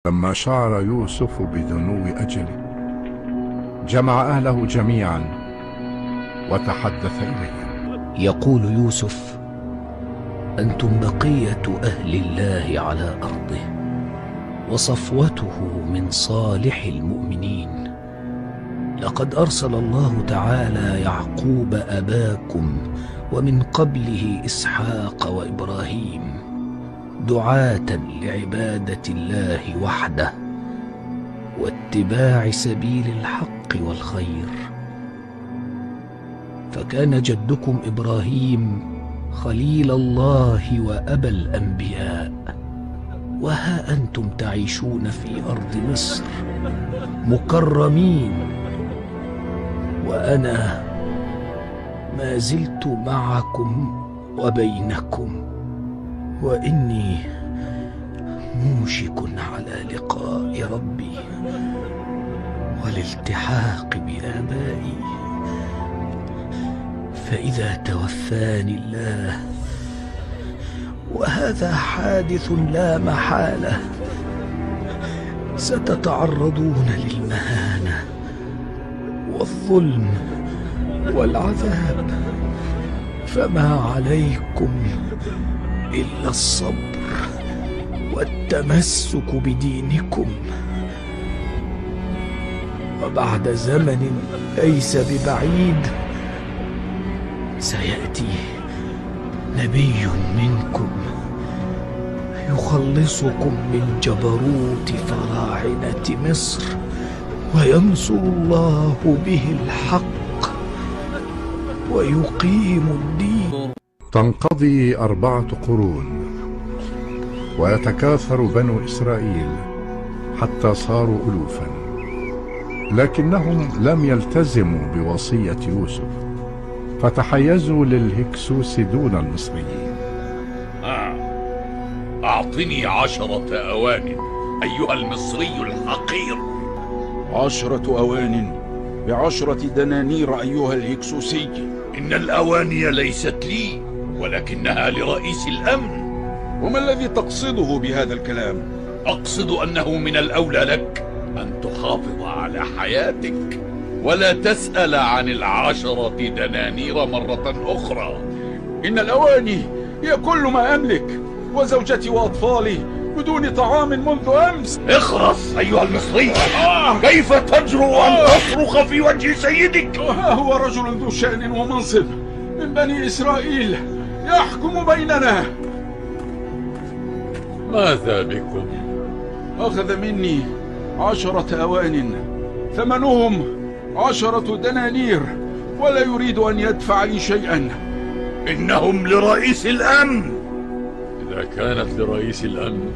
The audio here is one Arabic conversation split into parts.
لما شعر يوسف بدنو أجله جمع أهله جميعا وتحدث إليهم. يقول يوسف: أنتم بقية أهل الله على أرضه وصفوته من صالح المؤمنين. لقد أرسل الله تعالى يعقوب أباكم ومن قبله إسحاق وإبراهيم دعاة لعبادة الله وحده واتباع سبيل الحق والخير. فكان جدكم إبراهيم خليل الله وأبا الأنبياء، وها أنتم تعيشون في أرض مصر مكرمين، وأنا ما زلت معكم وبينكم، وإني موشك على لقاء ربي والالتحاق بآبائي. فإذا توفاني الله، وهذا حادث لا محالة، ستتعرضون للمهانة والظلم والعذاب، فما عليكم إلا الصبر والتمسك بدينكم. وبعد زمن ليس ببعيد سيأتي نبي منكم يخلصكم من جبروت فراعنة مصر، وينصر الله به الحق ويقيم الدين. تنقضي 4 قرون ويتكاثر بنو إسرائيل حتى صاروا ألوفا، لكنهم لم يلتزموا بوصية يوسف فتحيزوا للهكسوس دون المصريين. أعطني 10 أوان أيها المصري الحقير. 10 أوان ب10 دنانير أيها الهكسوسي. إن الأواني ليست لي ولكنها لرئيس الأمن. وما الذي تقصده بهذا الكلام؟ أقصد أنه من الأولى لك أن تحافظ على حياتك ولا تسأل عن 10 دنانير مرة أخرى. إن الأواني هي كل ما أملك، وزوجتي وأطفالي بدون طعام منذ أمس. اخرس أيها المصري. كيف تجرؤ أن تصرخ في وجه سيدك؟ هو رجل ذو شأن ومنصب من بني إسرائيل يحكم بيننا. ماذا بكم؟ أخذ مني 10 أوان ثمنهم 10 دنانير، ولا يريد أن يدفع لي شيئا. إنهم لرئيس الأمن. إذا كانت لرئيس الأمن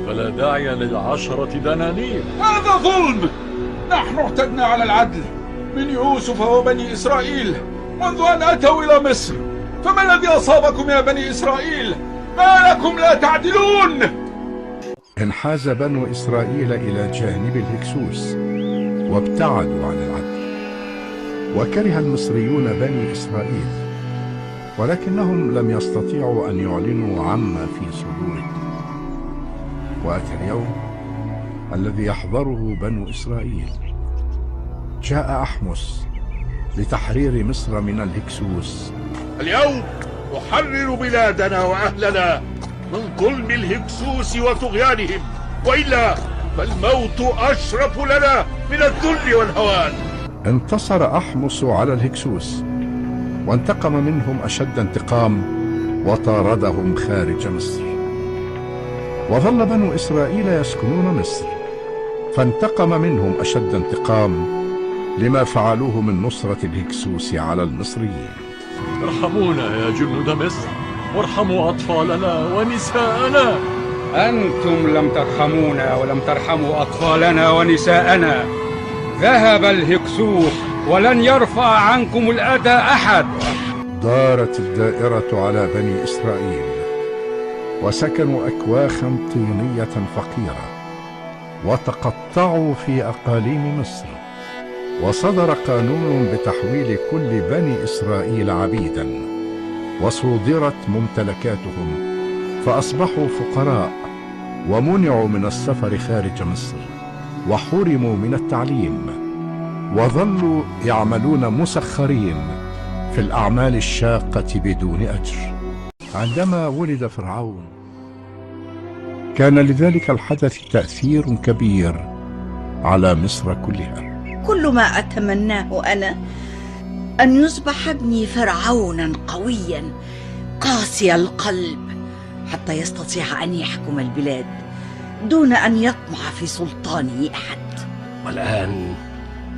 فلا داعي ل10 دنانير. هذا ظلم. نحن اعتدنا على العدل من يوسف وبني إسرائيل منذ أن أتوا إلى مصر، فما الذي أصابكم يا بني إسرائيل؟ ما لكم لا تعدلون؟ انحاز بنو إسرائيل إلى جانب الهكسوس وابتعدوا عن العدل، وكره المصريون بني إسرائيل، ولكنهم لم يستطيعوا أن يعلنوا عما في صدورهم. وأتى اليوم الذي يحضره بنو إسرائيل. جاء أحمس لتحرير مصر من الهكسوس. اليوم نحرر بلادنا وأهلنا من ظلم الهكسوس وطغيانهم، وإلا فالموت أشرف لنا من الذل والهوان. انتصر أحمس على الهكسوس وانتقم منهم أشد انتقام وطاردهم خارج مصر. وظل بنو إسرائيل يسكنون مصر، فانتقم منهم أشد انتقام لما فعلوه من نصرة الهكسوس على المصريين. ارحمونا يا جنود مصر، وارحموا أطفالنا ونساءنا. أنتم لم ترحمونا ولم ترحموا أطفالنا ونساءنا. ذهب الهكسوس ولن يرفع عنكم الأذى أحد. دارت الدائرة على بني إسرائيل وسكنوا أكواخا طينية فقيرة، وتقطعوا في أقاليم مصر. وصدر قانون بتحويل كل بني إسرائيل عبيدا، وصودرت ممتلكاتهم فأصبحوا فقراء ومنعوا من السفر خارج مصر، وحرموا من التعليم، وظلوا يعملون مسخرين في الأعمال الشاقة بدون أجر. عندما ولد فرعون كان لذلك الحدث تأثير كبير على مصر كلها. كل ما أتمناه أنا أن يصبح ابني فرعونا قويا قاسي القلب، حتى يستطيع أن يحكم البلاد دون أن يطمع في سلطانه أحد. والآن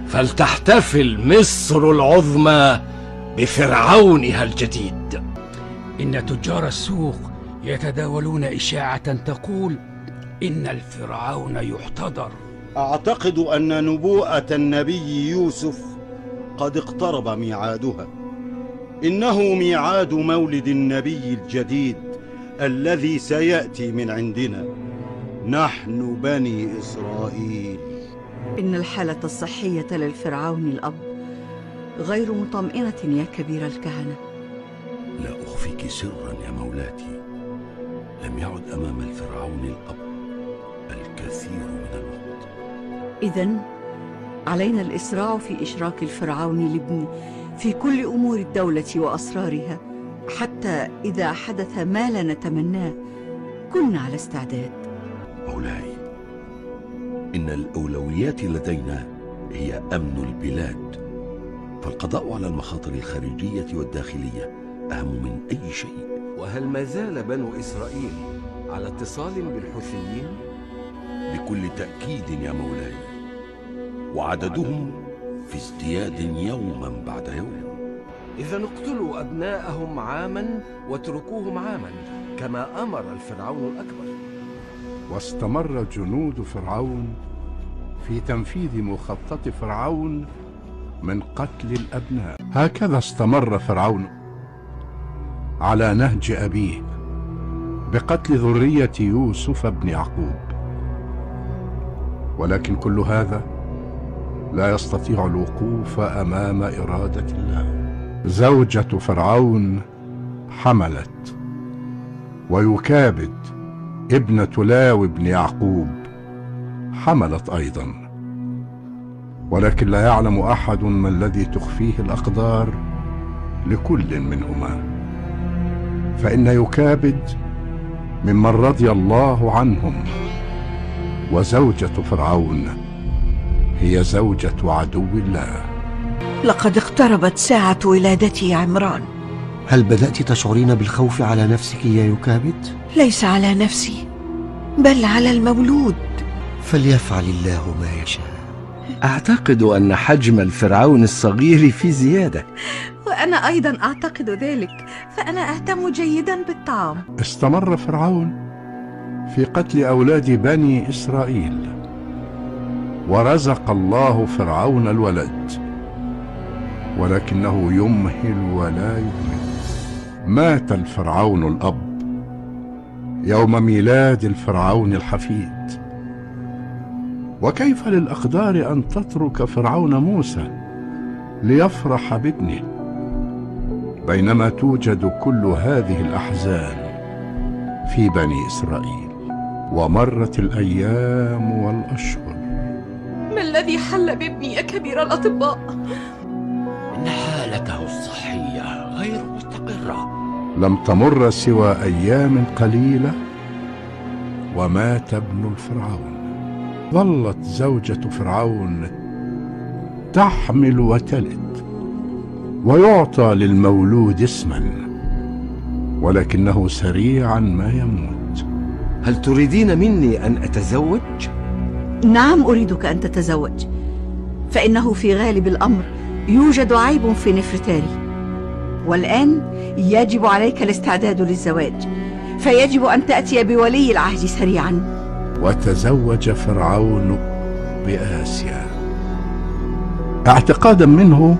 فلتحتفل مصر العظمى بفرعونها الجديد. إن تجار السوق يتداولون إشاعة تقول إن الفرعون يحتضر. أعتقد أن نبوءة النبي يوسف قد اقترب ميعادها. إنه ميعاد مولد النبي الجديد الذي سيأتي من عندنا نحن بني إسرائيل. إن الحالة الصحية للفرعون الأب غير مطمئنة يا كبير الكهنة. لا أخفيك سرا يا مولاتي، لم يعد أمام الفرعون الأب الكثير من الوقت. إذن علينا الإسراع في إشراك الفرعون الابن في كل أمور الدولة وأسرارها، حتى إذا حدث ما لا نتمناه كنا على استعداد. مولاي، إن الأولويات لدينا هي أمن البلاد، فالقضاء على المخاطر الخارجية والداخلية أهم من أي شيء. وهل ما زال بنو إسرائيل على اتصال بالحوثيين؟ بكل تأكيد يا مولاي، وعددهم في ازدياد يوما بعد يوم. إذا اقتلوا أبناءهم عاما واتركوهم عاما كما أمر الفرعون الأكبر. واستمر جنود فرعون في تنفيذ مخطط فرعون من قتل الأبناء. هكذا استمر فرعون على نهج أبيه بقتل ذرية يوسف بن يعقوب، ولكن كل هذا لا يستطيع الوقوف أمام إرادة الله. زوجة فرعون حملت، ويكابد ابنة لاوي بن يعقوب حملت أيضا، ولكن لا يعلم أحد ما الذي تخفيه الأقدار لكل منهما. فإن يكابد ممن رضي الله عنهم، وزوجة فرعون هي زوجة عدو الله. لقد اقتربت ساعة ولادتي يا عمران. هل بدأت تشعرين بالخوف على نفسك يا يكابد؟ ليس على نفسي بل على المولود. فليفعل الله ما يشاء. أعتقد أن حجم الفرعون الصغير في زيادة. وأنا أيضا أعتقد ذلك، فأنا أهتم جيدا بالطعام. استمر فرعون في قتل أولاد بني إسرائيل، ورزق الله فرعون الولد، ولكنه يمهل ولا يهمل. مات الفرعون الأب يوم ميلاد الفرعون الحفيد. وكيف للأقدار أن تترك فرعون موسى ليفرح بابنه بينما توجد كل هذه الأحزان في بني إسرائيل؟ ومرت الأيام والأشهر. ما الذي حل بابني يا كبير الأطباء؟ إن حالته الصحية غير مستقرة. لم تمر سوى أيام قليلة ومات ابن الفرعون. ظلت زوجة فرعون تحمل وتلد، ويعطى للمولود اسما، ولكنه سريعا ما يموت. هل تريدين مني أن أتزوج؟ نعم، أريدك أن تتزوج، فإنه في غالب الأمر يوجد عيب في نفرتاري، والآن يجب عليك الاستعداد للزواج، فيجب أن تأتي بولي العهد سريعا. وتزوج فرعون بآسيا اعتقادا منه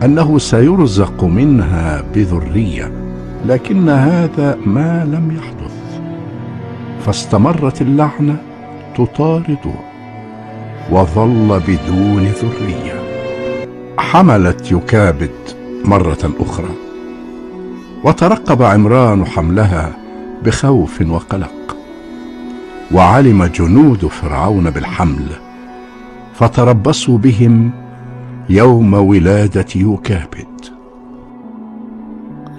أنه سيرزق منها بذرية، لكن هذا ما لم يحدث، فاستمرت اللعنة تطارده وظل بدون ذرية. حملت يكابد مرة أخرى، وترقب عمران حملها بخوف وقلق، وعلم جنود فرعون بالحمل، فتربصوا بهم يوم ولادة يوكابد.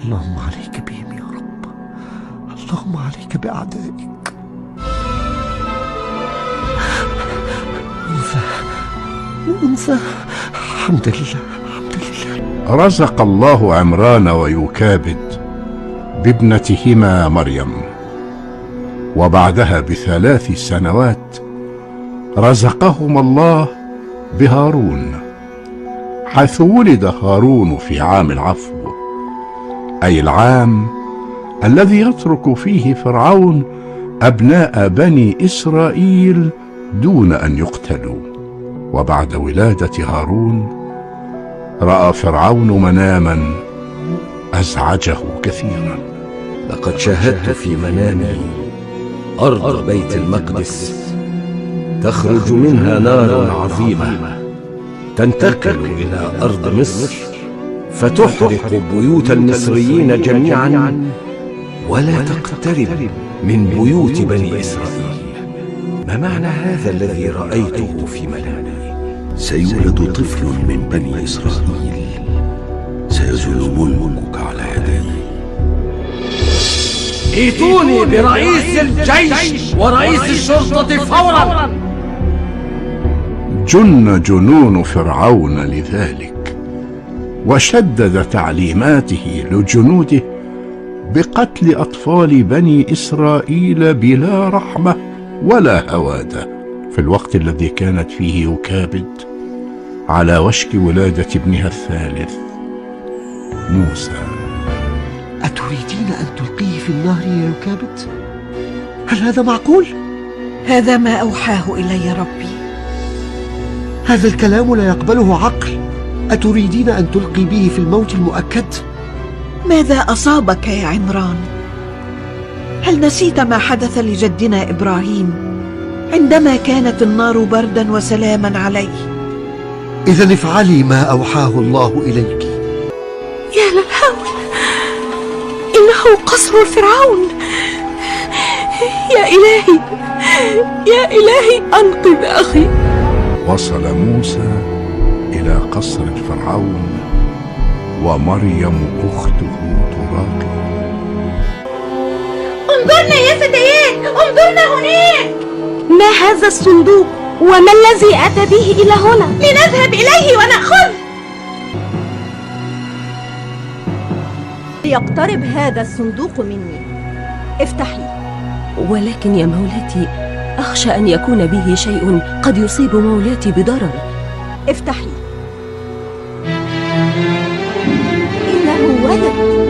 اللهم عليك بهم يا رب، اللهم عليك بأعدائك. أنثى. الحمد لله، الحمد لله. رزق الله عمران ويوكابد بابنتهما مريم، وبعدها ب3 سنوات رزقهما الله بهارون، حيث ولد هارون في عام العفو، أي العام الذي يترك فيه فرعون أبناء بني إسرائيل دون أن يقتلوا. وبعد ولادة هارون رأى فرعون مناما أزعجه كثيرا. لقد شاهدت في منامي أرض بيت المقدس تخرج منها نار عظيمة تنتقل إلى أرض مصر، فتحرق بيوت المصريين جميعا ولا تقترب من بيوت بني إسرائيل. ما معنى هذا الذي رأيته في منامي؟ سيولد طفل من بني إسرائيل سيزول ملكك على يديه. ائتوني برئيس الجيش ورئيس الشرطة فورا. جن جنون فرعون لذلك، وشدد تعليماته لجنوده بقتل أطفال بني إسرائيل بلا رحمة ولا هوادة، في الوقت الذي كانت فيه يوكابد على وشك ولادة ابنها الثالث موسى. أتريدين أن تلقيه في النهر يا يوكابد؟ هل هذا معقول؟ هذا ما أوحاه إلي ربي. هذا الكلام لا يقبله عقل. أتريدين أن تلقي به في الموت المؤكد؟ ماذا أصابك يا عمران؟ هل نسيت ما حدث لجدنا إبراهيم عندما كانت النار بردا وسلاما عليه؟ إذن افعلي ما أوحاه الله إليك. يا للهول، إنه قصر فرعون. يا إلهي، يا إلهي أنقذ أخي. وصل موسى إلى قصر فرعون ومريم أخته تراقب. انظرنا يا فتيات، انظرنا هناك. ما هذا الصندوق وما الذي أتى به إلى هنا؟ لنذهب إليه ونأخذه. يقترب هذا الصندوق مني، افتحي. ولكن يا مولاتي، أخشى أن يكون به شيء قد يصيب مولاتي بضرر. افتحي. إنه ولد.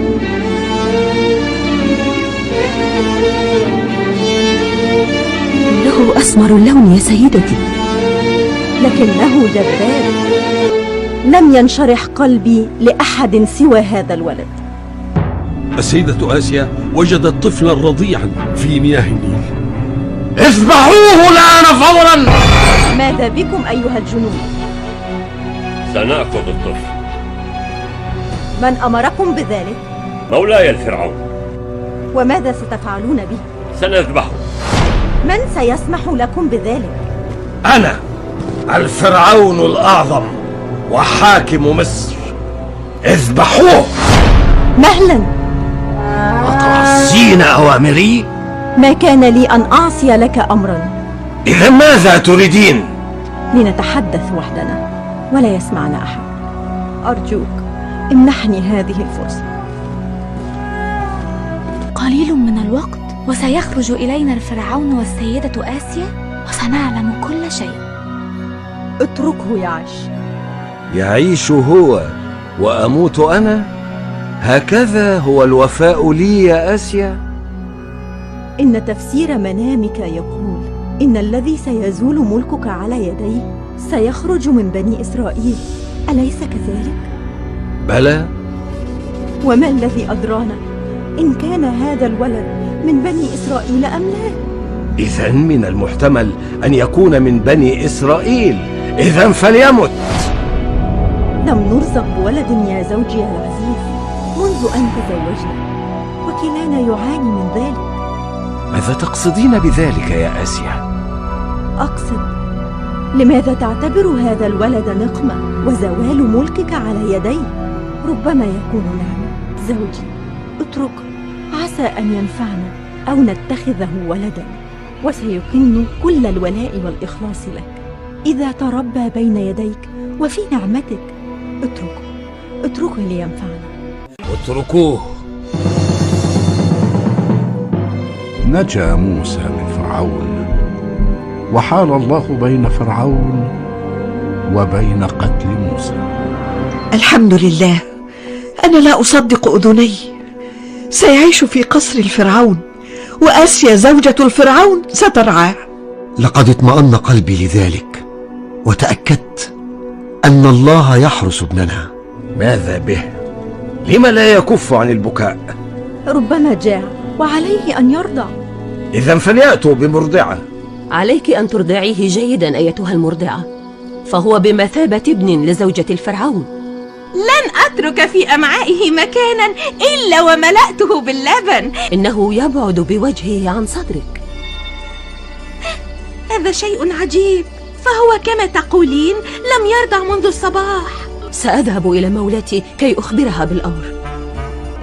إنه أسمر اللون يا سيدتي، لكنه جذاب. لم ينشرح قلبي لأحد سوى هذا الولد. السيدة آسيا وجدت طفلا رضيعا في مياه النيل. اذبحوه الآن فورا. ماذا بكم أيها الجنود؟ سنأخذ الطفل. من أمركم بذلك؟ مولاي الفرعون. وماذا ستفعلون به؟ سنذبحه. من سيسمح لكم بذلك؟ أنا الفرعون الأعظم وحاكم مصر. اذبحوه. مهلا. أتعصين أوامري؟ ما كان لي أن أعصي لك أمرا. إذا ماذا تريدين؟ لنتحدث وحدنا ولا يسمعنا أحد. أرجوك امنحني هذه الفرصة. قليل من الوقت وسيخرج إلينا الفرعون والسيدة آسيا وسنعلم كل شيء. اتركه يعيش. يعيش هو وأموت أنا؟ هكذا هو الوفاء لي يا آسيا؟ إن تفسير منامك يقول إن الذي سيزول ملكك على يديه سيخرج من بني إسرائيل، أليس كذلك؟ بلى. وما الذي أدرانا إن كان هذا الولد من بني إسرائيل أم لا؟ إذن من المحتمل أن يكون من بني إسرائيل، إذن فليمت. لم نرزق بولد يا زوجي العزيز منذ أن تزوجنا، وكلانا يعاني من ذلك. ماذا تقصدين بذلك يا آسيا؟ أقصد لماذا تعتبر هذا الولد نقمة وزوال ملكك على يديه؟ ربما يكون نعمة. زوجي اتركه، عسى أن ينفعنا أو نتخذه ولدا، وسيكن كل الولاء والإخلاص لك إذا تربى بين يديك وفي نعمتك. اتركه لينفعنا. اتركوه. نجا موسى من فرعون، وحال الله بين فرعون وبين قتل موسى. الحمد لله، أنا لا أصدق أذني. سيعيش في قصر الفرعون، وآسيا زوجة الفرعون سترعاه. لقد اطمأن قلبي لذلك، وتأكدت أن الله يحرس ابننا. ماذا به؟ لم لا يكف عن البكاء؟ ربما جاع وعليه أن يرضع. إذا فليأتوا بمرضعة. عليك أن ترضعيه جيدا أيتها المرضعة، فهو بمثابة ابن لزوجة الفرعون. لن أترك في أمعائه مكانا إلا وملأته باللبن. إنه يبعد بوجهه عن صدرك. هذا شيء عجيب، فهو كما تقولين لم يرضع منذ الصباح. سأذهب إلى مولاتي كي أخبرها بالأمر.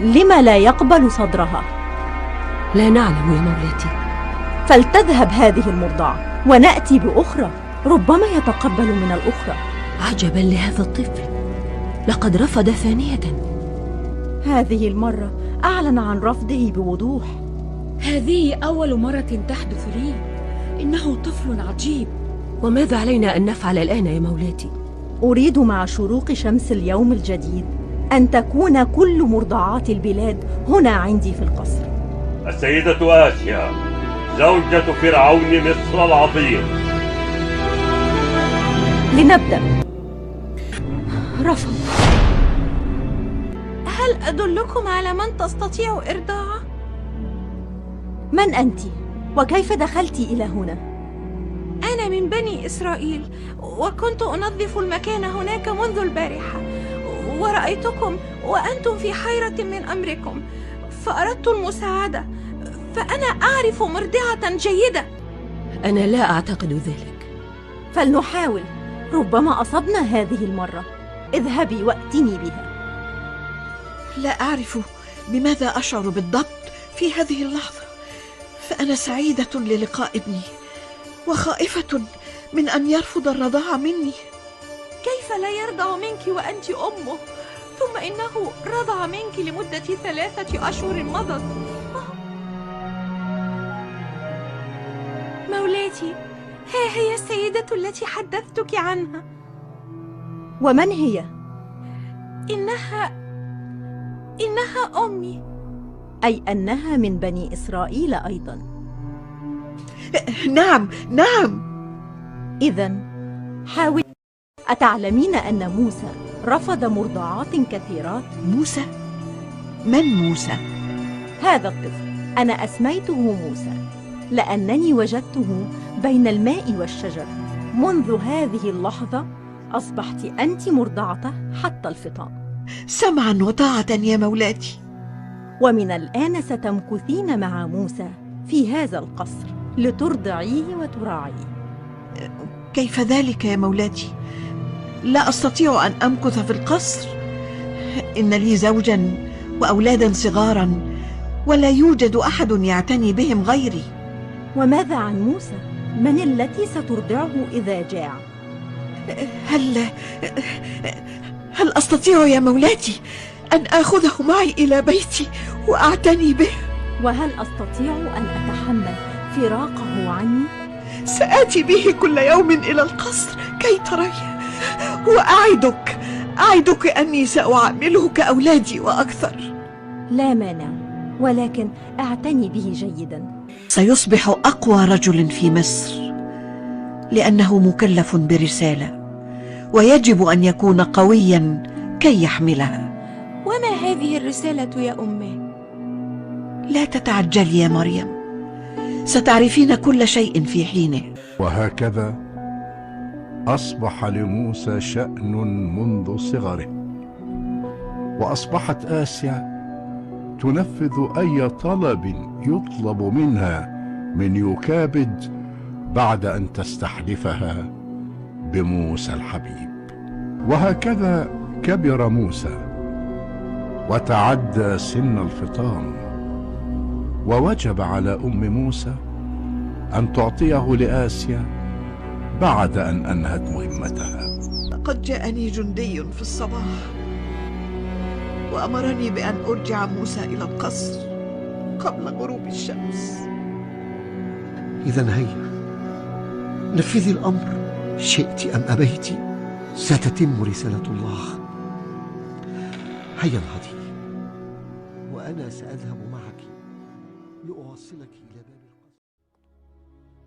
لما لا يقبل صدرها؟ لا نعلم يا مولاتي. فلتذهب هذه المرضعة ونأتي بأخرى، ربما يتقبل من الأخرى. عجبا لهذا الطفل، لقد رفض ثانية. هذه المرة أعلن عن رفضه بوضوح. هذه أول مرة تحدث لي. إنه طفل عجيب. وماذا علينا أن نفعل الآن يا مولاتي؟ أريد مع شروق شمس اليوم الجديد أن تكون كل مرضعات البلاد هنا عندي في القصر. السيدة آسيا زوجة فرعون مصر العظيم. لنبدأ. رفض. هل أدلكم على من تستطيع إرضاعه؟ من أنت؟ وكيف دخلت إلى هنا؟ أنا من بني إسرائيل، وكنت أنظف المكان هناك منذ البارحة، ورأيتكم وأنتم في حيرة من أمركم، فأردت المساعدة، فأنا أعرف مرضعة جيدة. أنا لا أعتقد ذلك. فلنحاول، ربما أصبنا هذه المرة. اذهبي وأتني بها. لا أعرف بماذا أشعر بالضبط في هذه اللحظة، فأنا سعيدة للقاء ابني، وخائفة من أن يرفض الرضاعة مني. كيف لا يرضع منك وأنت أمه؟ ثم إنه رضع منك لمدة 3 أشهر مضت. مولاتي، ها هي السيدة التي حدثتك عنها. ومن هي؟ إنها أمي. أي أنها من بني إسرائيل أيضا. نعم. إذن حاول. أتعلمين أن موسى رفض مرضعات كثيرات؟ موسى؟ من موسى؟ هذا الطفل أنا أسميته موسى لأنني وجدته بين الماء والشجر. منذ هذه اللحظة أصبحت أنت مرضعته حتى الفطام. سمعا وطاعة يا مولاتي. ومن الآن ستمكثين مع موسى في هذا القصر لترضعيه وتراعيه. كيف ذلك يا مولاتي؟ لا أستطيع أن أمكث في القصر. إن لي زوجا وأولادا صغارا، ولا يوجد أحد يعتني بهم غيري. وماذا عن موسى؟ من التي سترضعه إذا جاع؟ هل أستطيع يا مولاتي أن آخذه معي إلى بيتي وأعتني به؟ وهل أستطيع أن أتحمل فراقه عني؟ سآتي به كل يوم إلى القصر كي تريه، وأعدك أني سأعامله كأولادي وأكثر. لا مانع، ولكن اعتني به جيدا. سيصبح أقوى رجل في مصر، لأنه مكلف برسالة، ويجب أن يكون قويا كي يحملها. وما هذه الرسالة يا أمي؟ لا تتعجلي يا مريم، ستعرفين كل شيء في حينه. وهكذا أصبح لموسى شأن منذ صغره، وأصبحت آسيا تنفذ أي طلب يطلب منها من يوكابد بعد أن تستحلفها بموسى الحبيب. وهكذا كبر موسى وتعدى سن الفطام، ووجب على أم موسى أن تعطيه لآسيا بعد أن أنهت مهمتها. لقد جاءني جندي في الصباح وأمرني بأن أرجع موسى إلى القصر قبل غروب الشمس. إذن هيا نفذي الأمر، شئت أم أبيت ستتم رسالة الله. هيا انهضي وأنا سأذهب معك لأوصلك إلى باب القصر.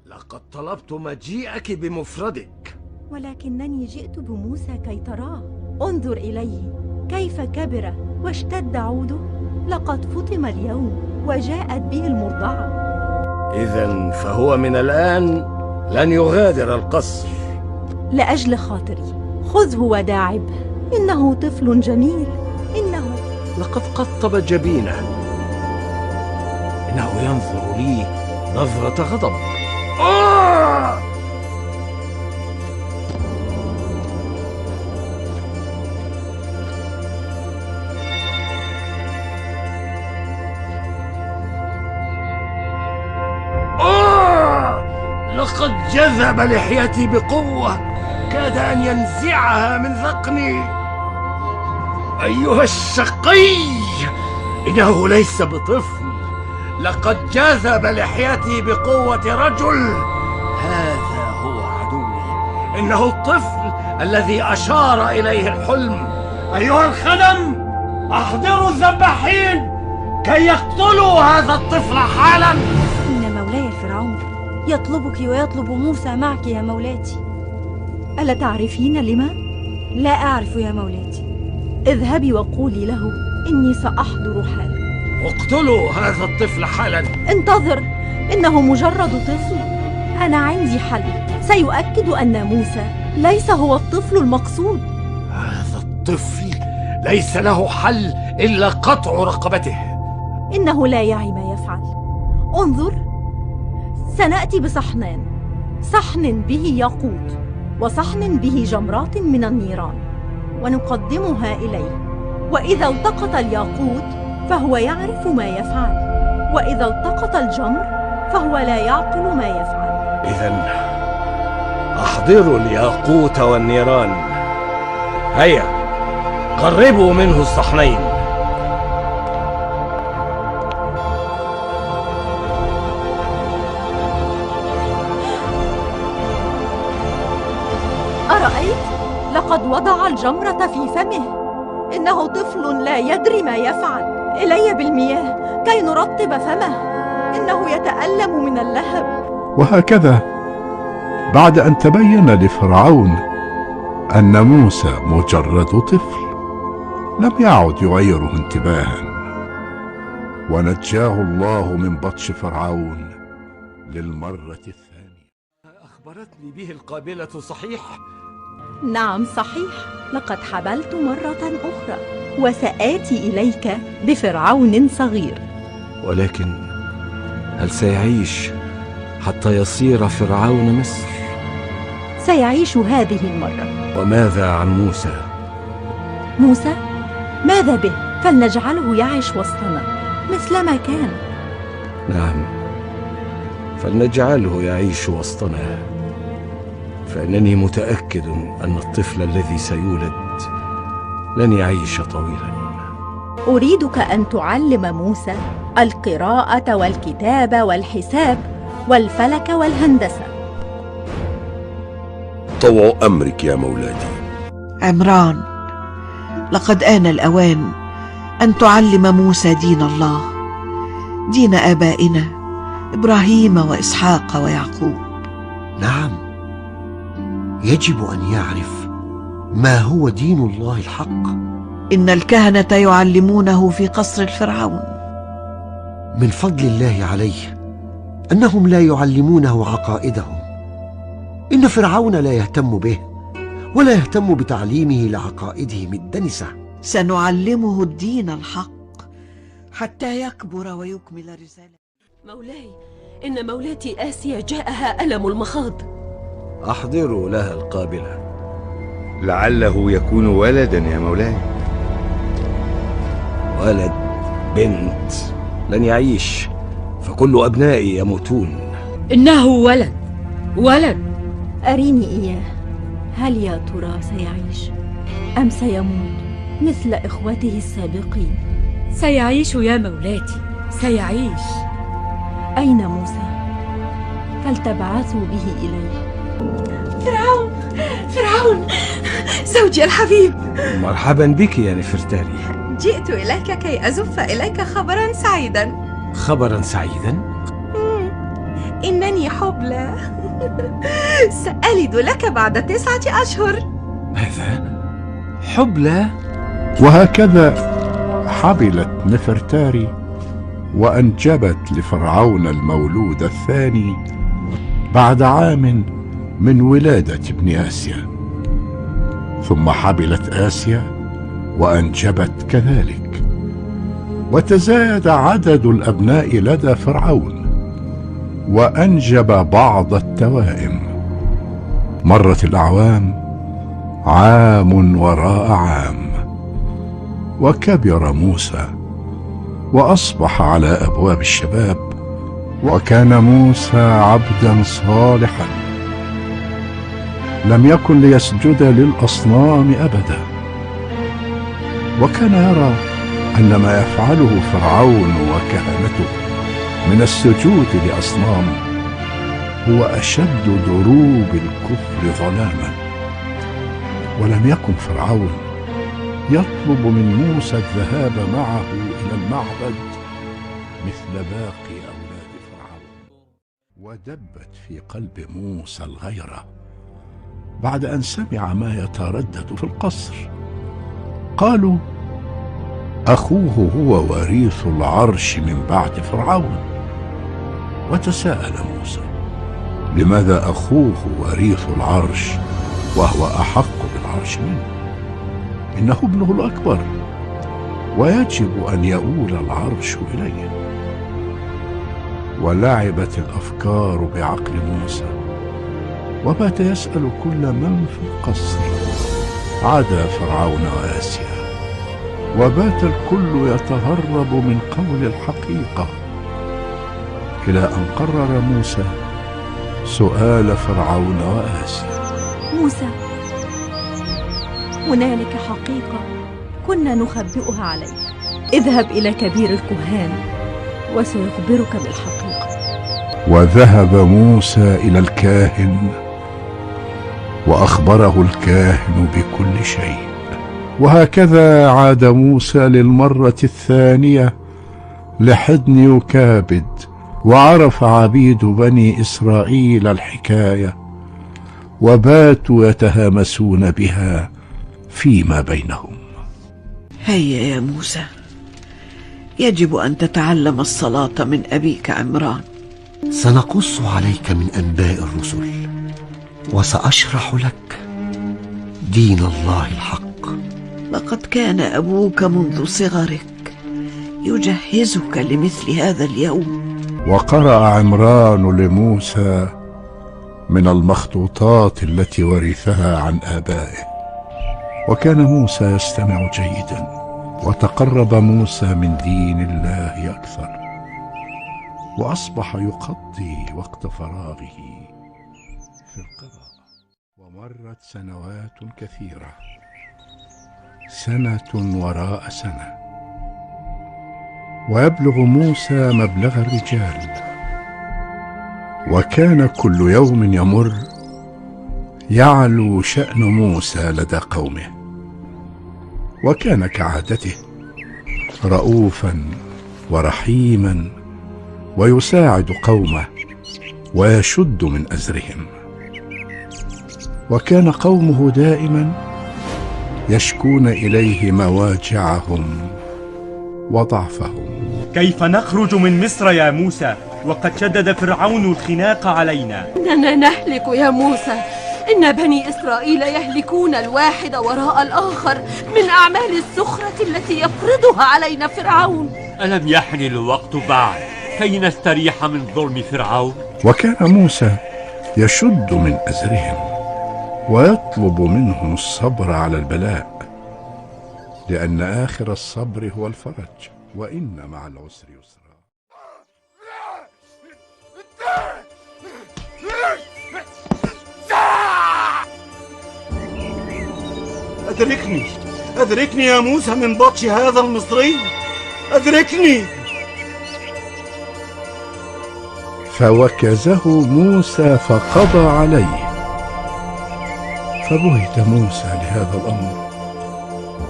لقد طلبت مجيئك بمفردك، ولكنني جئت بموسى كي تراه. انظر إليه كيف كبر واشتد عوده، لقد فطم اليوم وجاءت به المرضعة. إذن فهو من الآن لن يغادر القصر. لأجل خاطري خذه وداعبه، إنه طفل جميل. إنه لقد قطب جبينه، إنه ينظر لي نظرة غضب. لقد جذب لحيتي بقوة، كاد أن ينزعها من ذقني. أيها الشقي، إنه ليس بطفل، لقد جذب لحيتي بقوة رجل. هذا هو عدوي، إنه الطفل الذي أشار إليه الحلم. أيها الخدم، أحضروا الذباحين كي يقتلوا هذا الطفل حالا. إن مولاي الفرعون يطلبك ويطلب موسى معك يا مولاتي. ألا تعرفين لما؟ لا أعرف يا مولاتي. اذهبي وقولي له إني سأحضر حالا. اقتلوا هذا الطفل حالا. انتظر، إنه مجرد طفل. أنا عندي حل سيؤكد أن موسى ليس هو الطفل المقصود. هذا الطفل ليس له حل إلا قطع رقبته. إنه لا يعي ما يفعل. انظر، سنأتي بصحنان، صحن به ياقوت وصحن به جمرات من النيران، ونقدمها إليه. وإذا التقط الياقوت فهو يعرف ما يفعل، وإذا التقط الجمر فهو لا يعقل ما يفعل. إذن أحضروا الياقوت والنيران. هيا قربوا منه الصحنين. أرأيت؟ لقد وضع الجمرة في فمه. إنه طفل لا يدري ما يفعل. إلي بالمياه كي نرطب فمه، إنه يتألم من اللهب. وهكذا بعد أن تبين لفرعون أن موسى مجرد طفل، لم يعد يعيره انتباها، ونجاه الله من بطش فرعون للمرة الثانية. أخبرتني به القابلة صحيح؟ نعم صحيح، لقد حبلت مرة أخرى وسآتي إليك بفرعون صغير. ولكن هل سيعيش حتى يصير فرعون مصر؟ سيعيش هذه المرة. وماذا عن موسى؟ موسى؟ ماذا به؟ فلنجعله يعيش وسطنا مثلما كان. نعم، فلنجعله يعيش وسطنا، فإنني متأكد أن الطفل الذي سيولد لن يعيش طويلا. أريدك أن تعلم موسى القراءة والكتابة والحساب والفلك والهندسة. طوع أمرك يا مولاتي. عمران، لقد آن الأوان أن تعلم موسى دين الله، دين آبائنا إبراهيم وإسحاق ويعقوب. نعم، يجب أن يعرف ما هو دين الله الحق. إن الكهنة يعلمونه في قصر الفرعون. من فضل الله عليه أنهم لا يعلمونه عقائدهم. إن فرعون لا يهتم به ولا يهتم بتعليمه لعقائدهم الدنسة. سنعلمه الدين الحق حتى يكبر ويكمل رسالته. مولاي، إن مولاتي آسيا جاءها ألم المخاض. أحضروا لها القابلة. لعله يكون ولدا يا مولاي. ولد، بنت، لن يعيش، فكل أبنائي يموتون. إنه ولد، ولد. أريني إياه. هل يا ترى سيعيش أم سيموت مثل إخوته السابقين؟ سيعيش يا مولاتي، سيعيش. أين موسى؟ فلتبعثوا به إلي. فرعون، فرعون، زوجي الحبيب. مرحبا بك يا نفرتاري. جئت إليك كي أزف إليك خبرا سعيدا. خبرا سعيدا؟ إنني حبلى. سألد لك بعد 9 أشهر. ماذا؟ حبلى؟ وهكذا حبلت نفرتاري وأنجبت لفرعون المولود الثاني بعد عام من ولادة ابن آسيا. ثم حبلت آسيا وأنجبت كذلك، وتزايد عدد الأبناء لدى فرعون وأنجب بعض التوائم. مرت الأعوام، عام وراء عام، وكبر موسى وأصبح على أبواب الشباب، وكان موسى عبدا صالحا لم يكن ليسجد للأصنام أبدا. وكان يرى أن ما يفعله فرعون وكهنته من السجود لأصنام هو أشد دروب الكفر ظلاما. ولم يكن فرعون يطلب من موسى الذهاب معه إلى المعبد مثل باقي أولاد فرعون. ودبت في قلب موسى الغيرة بعد أن سمع ما يتردد في القصر. قالوا: أخوه هو وريث العرش من بعد فرعون. وتساءل موسى: لماذا أخوه وريث العرش وهو أحق بالعرش منه؟ إنه ابنه الأكبر ويجب أن يؤول العرش إليه. ولعبت الأفكار بعقل موسى، وبات يسأل كل من في القصر عدا فرعون وآسيا، وبات الكل يتهرب من قول الحقيقة، إلى أن قرر موسى سؤال فرعون وآسيا. موسى، هنالك حقيقة كنا نخبئها عليك. اذهب إلى كبير الكهان وسيخبرك بالحقيقة. وذهب موسى إلى الكاهن وأخبره الكاهن بكل شيء. وهكذا عاد موسى للمرة الثانية لحضن يكابد، وعرف عبيد بني إسرائيل الحكاية وباتوا يتهامسون بها فيما بينهم. هيا يا موسى، يجب أن تتعلم الصلاة من أبيك عمران. سنقص عليك من أنباء الرسل، وسأشرح لك دين الله الحق. لقد كان أبوك منذ صغرك يجهزك لمثل هذا اليوم. وقرأ عمران لموسى من المخطوطات التي ورثها عن آبائه، وكان موسى يستمع جيدا، وتقرب موسى من دين الله أكثر، وأصبح يقضي وقت فراغه في القراءة. ومرت سنوات كثيرة، سنة وراء سنة، ويبلغ موسى مبلغ الرجال، وكان كل يوم يمر يعلو شأن موسى لدى قومه. وكان كعادته رؤوفا ورحيما، ويساعد قومه ويشد من أزرهم. وكان قومه دائما يشكون إليه مواجعهم وضعفهم. كيف نخرج من مصر يا موسى وقد شدد فرعون الخناق علينا؟ إننا نهلك يا موسى. إن بني إسرائيل يهلكون الواحد وراء الآخر من أعمال السخرة التي يفرضها علينا فرعون. ألم يحن الوقت بعد لكي نستريح من ظلم فرعون. وكان موسى يشد من أزرهم ويطلب منهم الصبر على البلاء، لأن آخر الصبر هو الفرج، وإن مع العسر يسرا. أدركني يا موسى من بطش هذا المصري، أدركني. فوكزه موسى فقضى عليه، فبهت موسى لهذا الأمر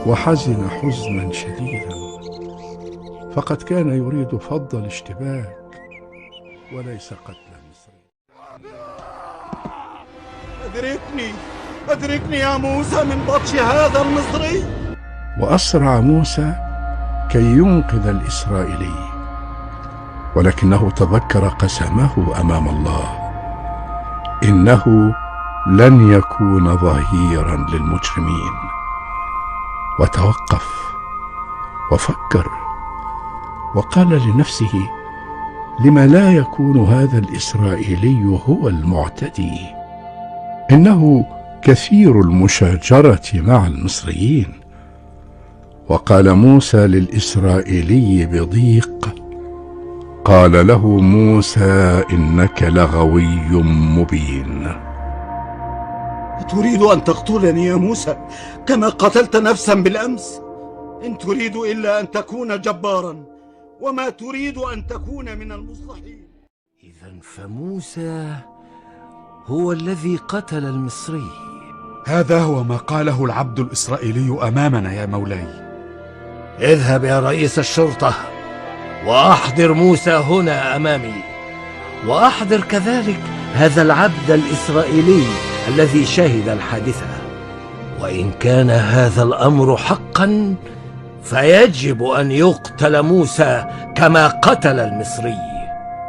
وحزن حزنا شديدا، فقد كان يريد فض الاشتباك وليس قتل المصري. أدركني يا موسى من بطش هذا المصري. وأسرع موسى كي ينقذ الإسرائيلي، ولكنه تذكر قسمه أمام الله إنه لن يكون ظهيرا للمجرمين، وتوقف وفكر وقال لنفسه: لما لا يكون هذا الإسرائيلي هو المعتدي؟ إنه كثير المشاجرة مع المصريين. وقال موسى للإسرائيلي بضيق: قال له موسى: إنك لغوي مبين. تريد أن تقتلني يا موسى كما قتلت نفسا بالأمس؟ إن تريد إلا أن تكون جبارا، وما تريد أن تكون من المصلحين. إذن فموسى هو الذي قتل المصري. هذا هو ما قاله العبد الإسرائيلي أمامنا يا مولاي. اذهب يا رئيس الشرطة وأحضر موسى هنا أمامي، وأحضر كذلك هذا العبد الإسرائيلي الذي شهد الحادثة. وإن كان هذا الأمر حقا فيجب أن يقتل موسى كما قتل المصري.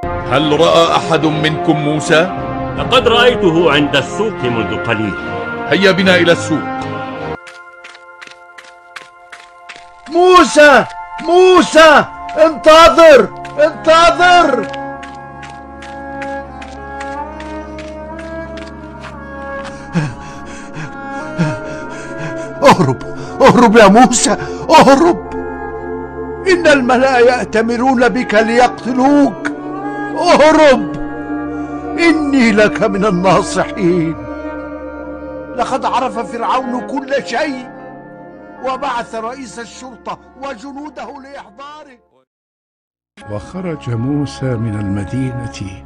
هل رأى أحد منكم موسى؟ لقد رأيته عند السوق منذ قليل. هيا بنا إلى السوق. موسى انتظر. اهرب يا موسى، اهرب. إن الملأ يأتمرون بك ليقتلوك. اهرب، إني لك من الناصحين. لقد عرف فرعون كل شيء وبعث رئيس الشرطة وجنوده لإحضارك. وخرج موسى من المدينة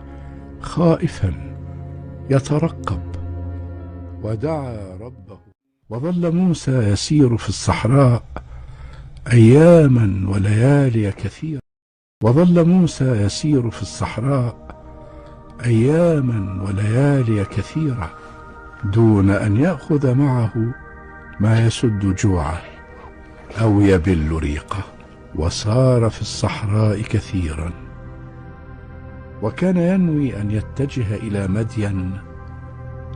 خائفا يترقب، ودعا ربه. وظل موسى يسير في الصحراء أياما وليالي كثيرة. دون أن يأخذ معه ما يسد جوعه أو يبل ريقه. وصار في الصحراء كثيرا، وكان ينوي أن يتجه إلى مدين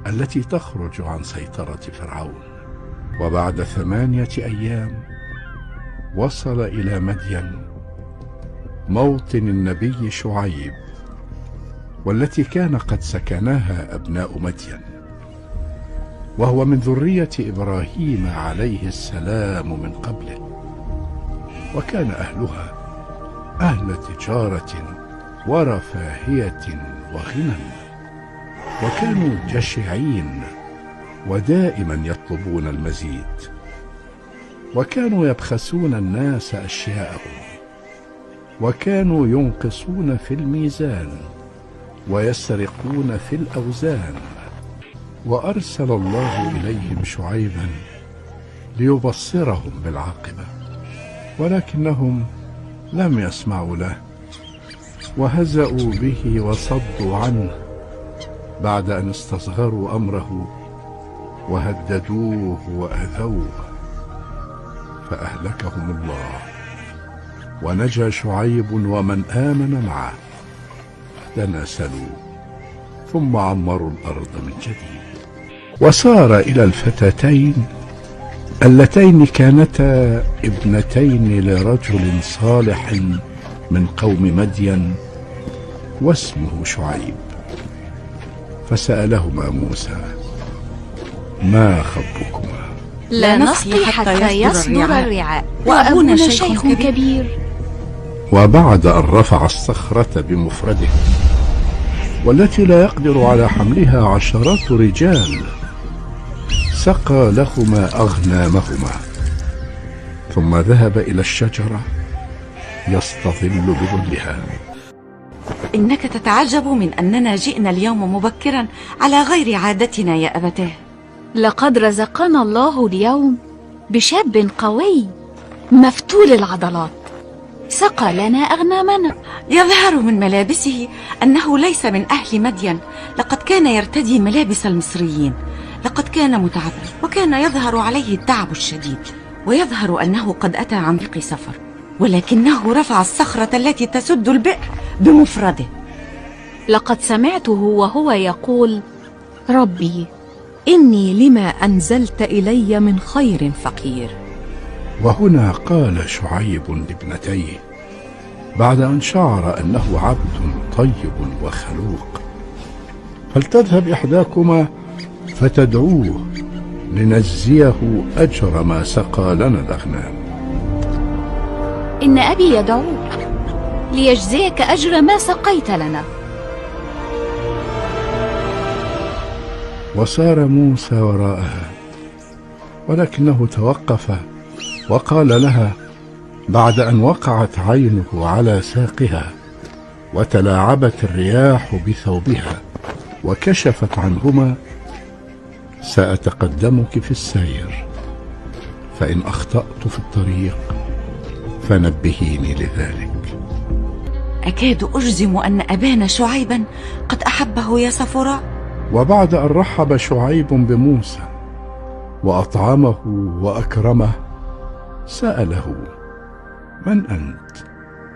التي تخرج عن سيطرة فرعون. وبعد 8 أيام وصل إلى مدين، موطن النبي شعيب، والتي كان قد سكناها أبناء مدين، وهو من ذرية إبراهيم عليه السلام من قبله. وكان أهلها أهل تجارة ورفاهية وغنى، وكانوا جشعين ودائما يطلبون المزيد، وكانوا يبخسون الناس أشياءهم، وكانوا ينقصون في الميزان ويسرقون في الأوزان. وأرسل الله إليهم شعيبا ليبصرهم بالعاقبة، ولكنهم لم يسمعوا له، وهزأوا به وصدوا عنه بعد أن استصغروا أمره وهددوه وأذوه، فأهلكهم الله. ونجى شعيب ومن آمن معه، تناسلوا ثم عمروا الأرض من جديد. وسار إلى الفتاتين اللتين كانتا ابنتين لرجل صالح من قوم مدين واسمه شعيب. فسألهما موسى: ما خطبكما؟ لا نسقي حتى يصدر الرعاء وأبونا شيخ كبير. وبعد أن رفع الصخرة بمفرده والتي لا يقدر على حملها عشرات رجال، سقى لهما أغنامهما، ثم ذهب إلى الشجرة يستظل بظلها. إنك تتعجب من أننا جئنا اليوم مبكرا على غير عادتنا يا أبتاه. لقد رزقنا الله اليوم بشاب قوي مفتول العضلات، سقى لنا أغنامنا. يظهر من ملابسه أنه ليس من أهل مدين، لقد كان يرتدي ملابس المصريين. لقد كان متعبا وكان يظهر عليه التعب الشديد، ويظهر أنه قد أتى عن طريق سفر، ولكنه رفع الصخرة التي تسد البئر بمفرده. لقد سمعته وهو يقول: ربي إني لما أنزلت إلي من خير فقير. وهنا قال شعيب لابنتيه بعد أن شعر أنه عبد طيب وخلوق: فلتذهب إحداكما فتدعوه لنجزيه أجر ما سقى لنا الأغنام. إن أبي يدعوك ليجزيك أجر ما سقيت لنا. وسار موسى وراءها، ولكنه توقف وقال لها بعد أن وقعت عينه على ساقها وتلاعبت الرياح بثوبها وكشفت عنهما: سأتقدمك في السير، فإن أخطأت في الطريق فنبهيني لذلك. أكاد أجزم أن أبانا شعيبا قد أحبه يا صفوراء. وبعد أن رحب شعيب بموسى وأطعمه وأكرمه، سأله: من أنت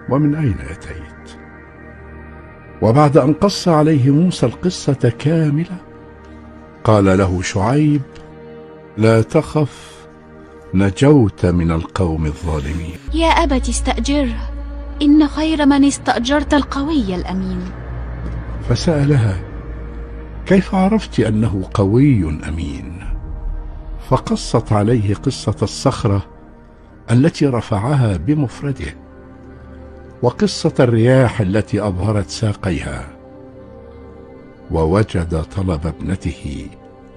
ومن أين أتيت؟ وبعد أن قص عليه موسى القصة كاملة، قال له شعيب: لا تخف، نجوت من القوم الظالمين. يا أبت استأجره، إن خير من استأجرت القوي الأمين. فسألها: كيف عرفت أنه قوي أمين؟ فقصت عليه قصة الصخرة التي رفعها بمفرده، وقصة الرياح التي أبهرت ساقيها، ووجد طلب ابنته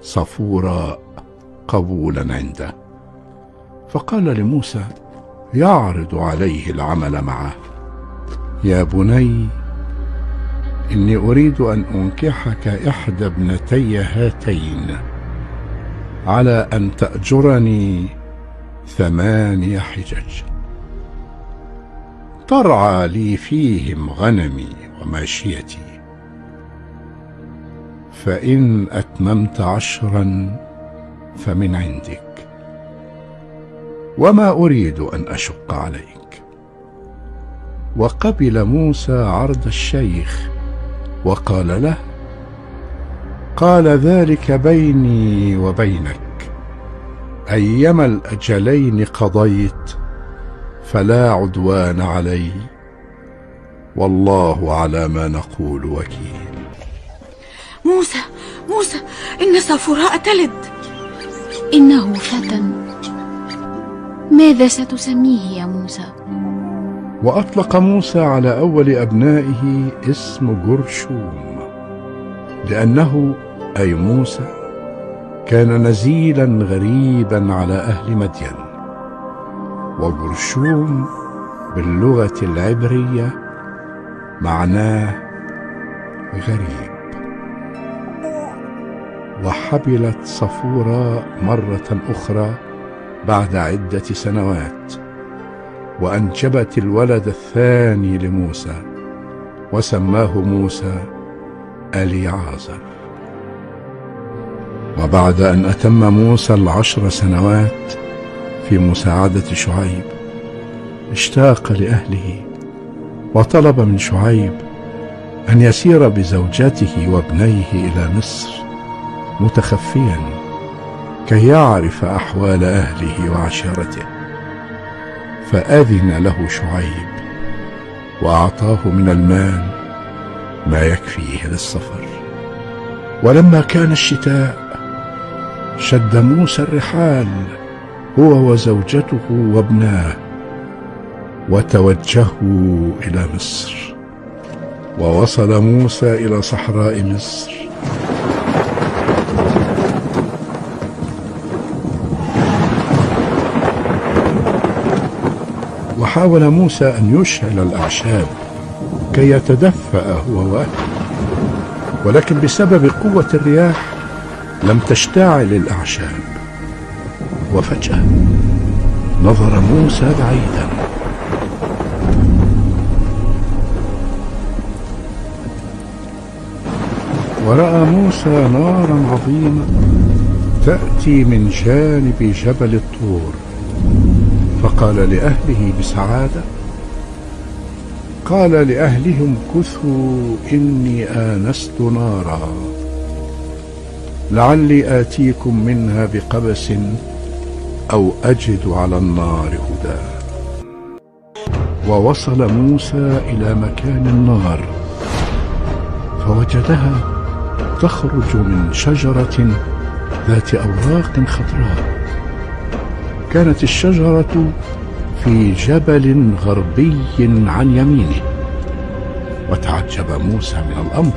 صفوراء قبولا عنده، فقال لموسى يعرض عليه العمل معه: يا بني، إني أريد أن أنكحك إحدى ابنتي هاتين على أن تأجرني 8 حجج ترعى لي فيهم غنمي وماشيتي، فإن أتممت 10 فمن عندك، وما أريد أن أشق عليك. وقبل موسى عرض الشيخ وقال له: قال ذلك بيني وبينك، أيما الأجلين قضيت فلا عدوان علي، والله على ما نقول وكيل. موسى، إن صفوراء تلد. إنه فتى، ماذا ستسميه يا موسى؟ وأطلق موسى على أول أبنائه اسم جرشوم، لأنه أي موسى كان نزيلا غريبا على أهل مدين. وجرشوم باللغة العبرية معناه غريب. وحبلت صفوراء مرة أخرى بعد عدة سنوات، وأنجبت الولد الثاني لموسى، وسماه موسى أليعازر. وبعد أن أتم موسى 10 سنوات في مساعدة شعيب، اشتاق لأهله، وطلب من شعيب أن يسير بزوجته وابنيه إلى مصر متخفيا كي يعرف أحوال أهله وعشيرته. فأذن له شعيب وأعطاه من المال ما يكفيه للسفر. ولما كان الشتاء شد موسى الرحال هو وزوجته وابناه وتوجهوا إلى مصر. ووصل موسى إلى صحراء مصر. وحاول موسى أن يشعل الأعشاب كي يتدفأ هو وأهله، ولكن بسبب قوة الرياح لم تشتعل الأعشاب. وفجأة نظر موسى بعيدا ورأى موسى نارا عظيمة تأتي من جانب جبل الطور، فقال لأهله بسعادة، قال لأهلهم كثوا إني آنست نارا لعلي آتيكم منها بقبس أو أجد على النار هدى. ووصل موسى إلى مكان النار فوجدها تخرج من شجرة ذات أوراق خضراء. كانت الشجرة في جبل غربي عن يمينه. وتعجب موسى من الأمر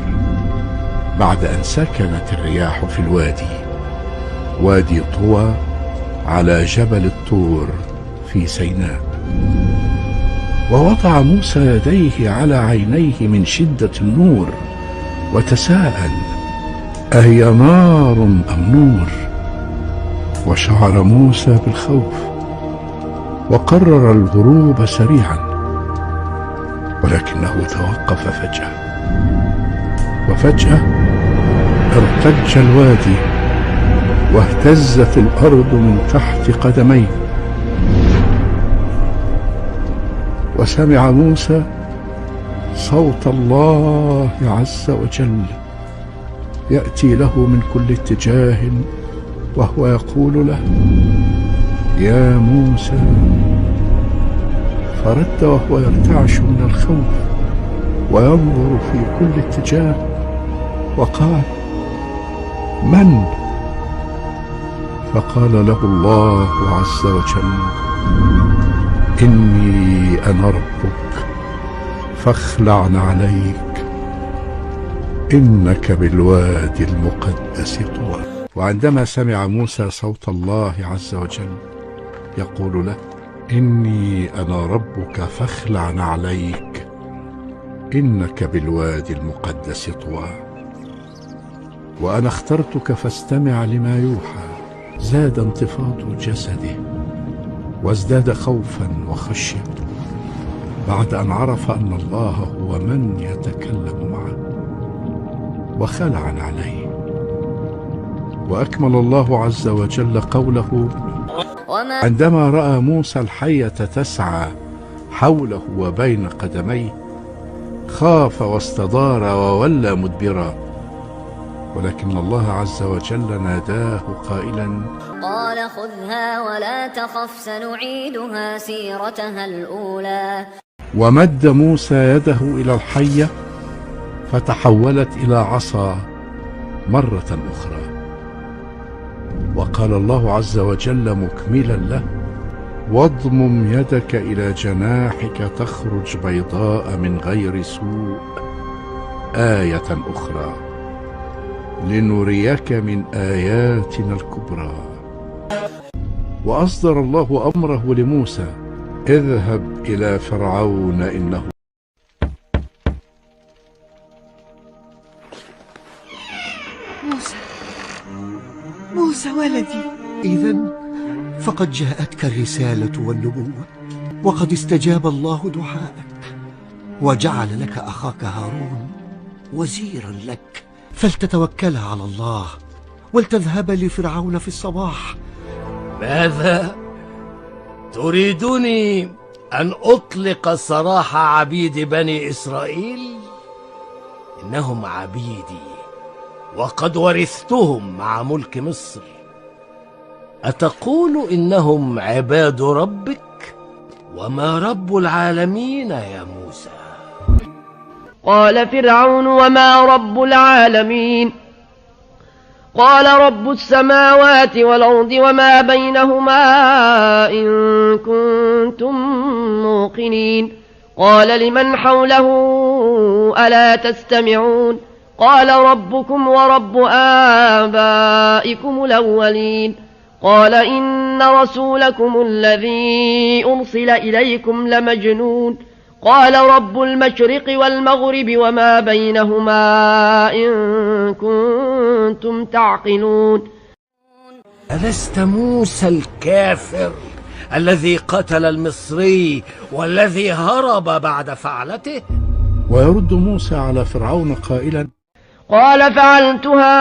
بعد أن سكنت الرياح في وادي طوى على جبل الطور في سيناء. ووضع موسى يديه على عينيه من شدة النور وتساءل أهي نار أم نور؟ وشعر موسى بالخوف وقرر الهروب سريعا، ولكنه توقف فجأة. وفجأة ارتج الوادي واهتزت الأرض من تحت قدميه. وسمع موسى صوت الله عز وجل يأتي له من كل اتجاه وهو يقول له يا موسى. فرد وهو يرتعش من الخوف وينظر في كل اتجاه وقال من؟ فقال له الله عز وجل إني أنا ربك فاخلع عليك إنك بالوادي المقدس طوى. وعندما سمع موسى صوت الله عز وجل يقول له إني أنا ربك فاخلع عليك إنك بالوادي المقدس طوى وأنا اخترتك فاستمع لما يوحى، زاد انتفاض جسده وازداد خوفا وخشية بعد أن عرف أن الله هو من يتكلم معه، وخلع عليه. وأكمل الله عز وجل قوله عندما رأى موسى الحية تسعى حوله وبين قدميه خاف واستدار وولى مدبرا، ولكن الله عز وجل ناداه قائلا قال خذها ولا تخف سنعيدها سيرتها الأولى. ومد موسى يده إلى الحية فتحولت إلى عصا مرة أخرى. وقال الله عز وجل مكملا له واضمم يدك إلى جناحك تخرج بيضاء من غير سوء آية أخرى لنريك من آياتنا الكبرى. وأصدر الله أمره لموسى اذهب إلى فرعون إنه موسى ولدي. إذن فقد جاءتك الرسالة والنبوة، وقد استجاب الله دعاءك وجعل لك أخاك هارون وزيرا لك، فلتتوكل على الله ولتذهب لفرعون في الصباح. ماذا؟ تريدني أن أطلق سراح عبيد بني إسرائيل؟ إنهم عبيدي وقد ورثتهم مع ملك مصر. أتقول إنهم عباد ربك؟ وما رب العالمين يا موسى؟ قال فرعون وما رب العالمين قال رب السماوات والأرض وما بينهما إن كنتم موقنين قال لمن حوله ألا تستمعون قال ربكم ورب آبائكم الأولين قال إن رسولكم الذي أرسل إليكم لمجنون قال رب المشرق والمغرب وما بينهما إن كنتم تعقلون. ألست موسى الكافر الذي قتل المصري والذي هرب بعد فعلته؟ ويرد موسى على فرعون قائلا: قال فعلتها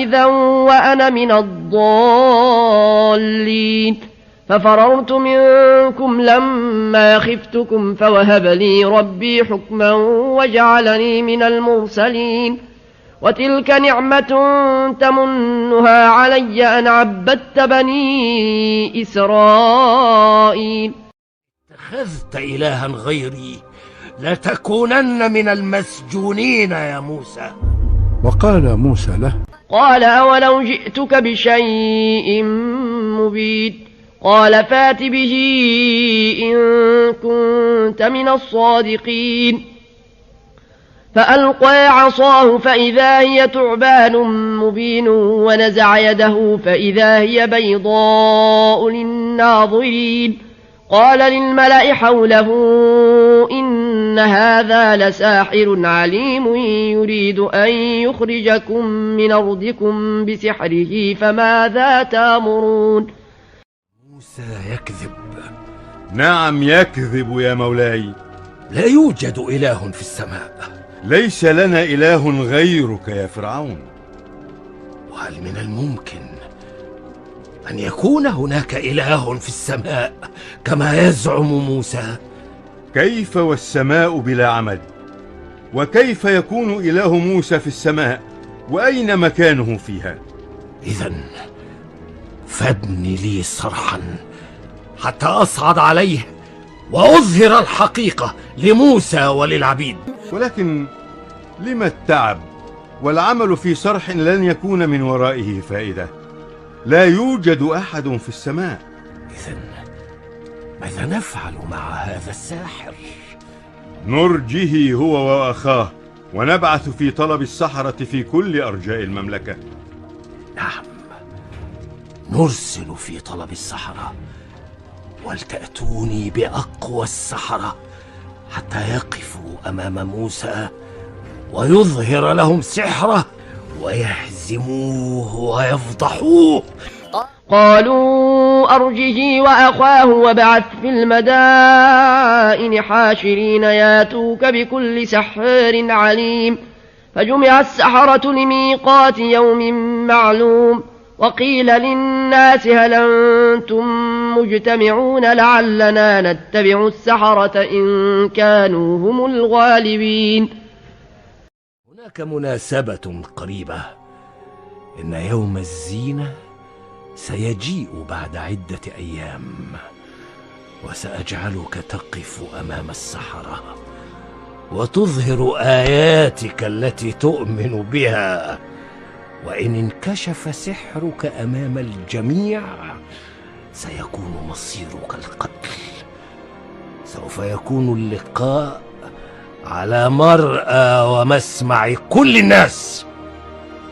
إذا وأنا من الضالين ففررت منكم لما خفتكم فوهب لي ربي حكما وجعلني من المرسلين وتلك نعمة تمنها علي أن عبدت بني إسرائيل. اتخذت إلها غيري لتكونن من المسجونين يا موسى. وقال موسى له: قال أولو جئتك بشيء مبين قال فات به إن كنت من الصادقين فألقى عصاه فإذا هي ثعبان مبين ونزع يده فإذا هي بيضاء للناظرين قال للملأ حوله إن هذا لساحر عليم يريد أن يخرجكم من أرضكم بسحره فماذا تأمرون. موسى يكذب. نعم يكذب يا مولاي. لا يوجد إله في السماء. ليس لنا إله غيرك يا فرعون. وهل من الممكن أن يكون هناك إله في السماء كما يزعم موسى؟ كيف والسماء بلا عمد؟ وكيف يكون إله موسى في السماء؟ وأين مكانه فيها؟ إذن فابن لي صرحا حتى أصعد عليه وأظهر الحقيقة لموسى وللعبيد. ولكن لما التعب والعمل في صرح لن يكون من ورائه فائدة؟ لا يوجد أحد في السماء. إذن ماذا نفعل مع هذا الساحر؟ نرجه هو وأخاه ونبعث في طلب السحرة في كل أرجاء المملكة. نعم، نرسل في طلب السحرة، ولتأتوني بأقوى السحرة حتى يقفوا أمام موسى ويظهر لهم سحره ويهزموه ويفضحوه. قالوا أرجه وأخاه وابعث في المدائن حاشرين ياتوك بكل سحار عليم. فجمع السحرة لميقات يوم معلوم وقيل للناس هل أنتم مجتمعون لعلنا نتبع السحرة إن كانوا هم الغالبين. هناك مناسبة قريبة، إن يوم الزينة سيجيء بعد عدة أيام، وسأجعلك تقف أمام السحرة وتظهر آياتك التي تؤمن بها، وإن انكشف سحرك أمام الجميع سيكون مصيرك القتل. سوف يكون اللقاء على مرأى ومسمع كل الناس.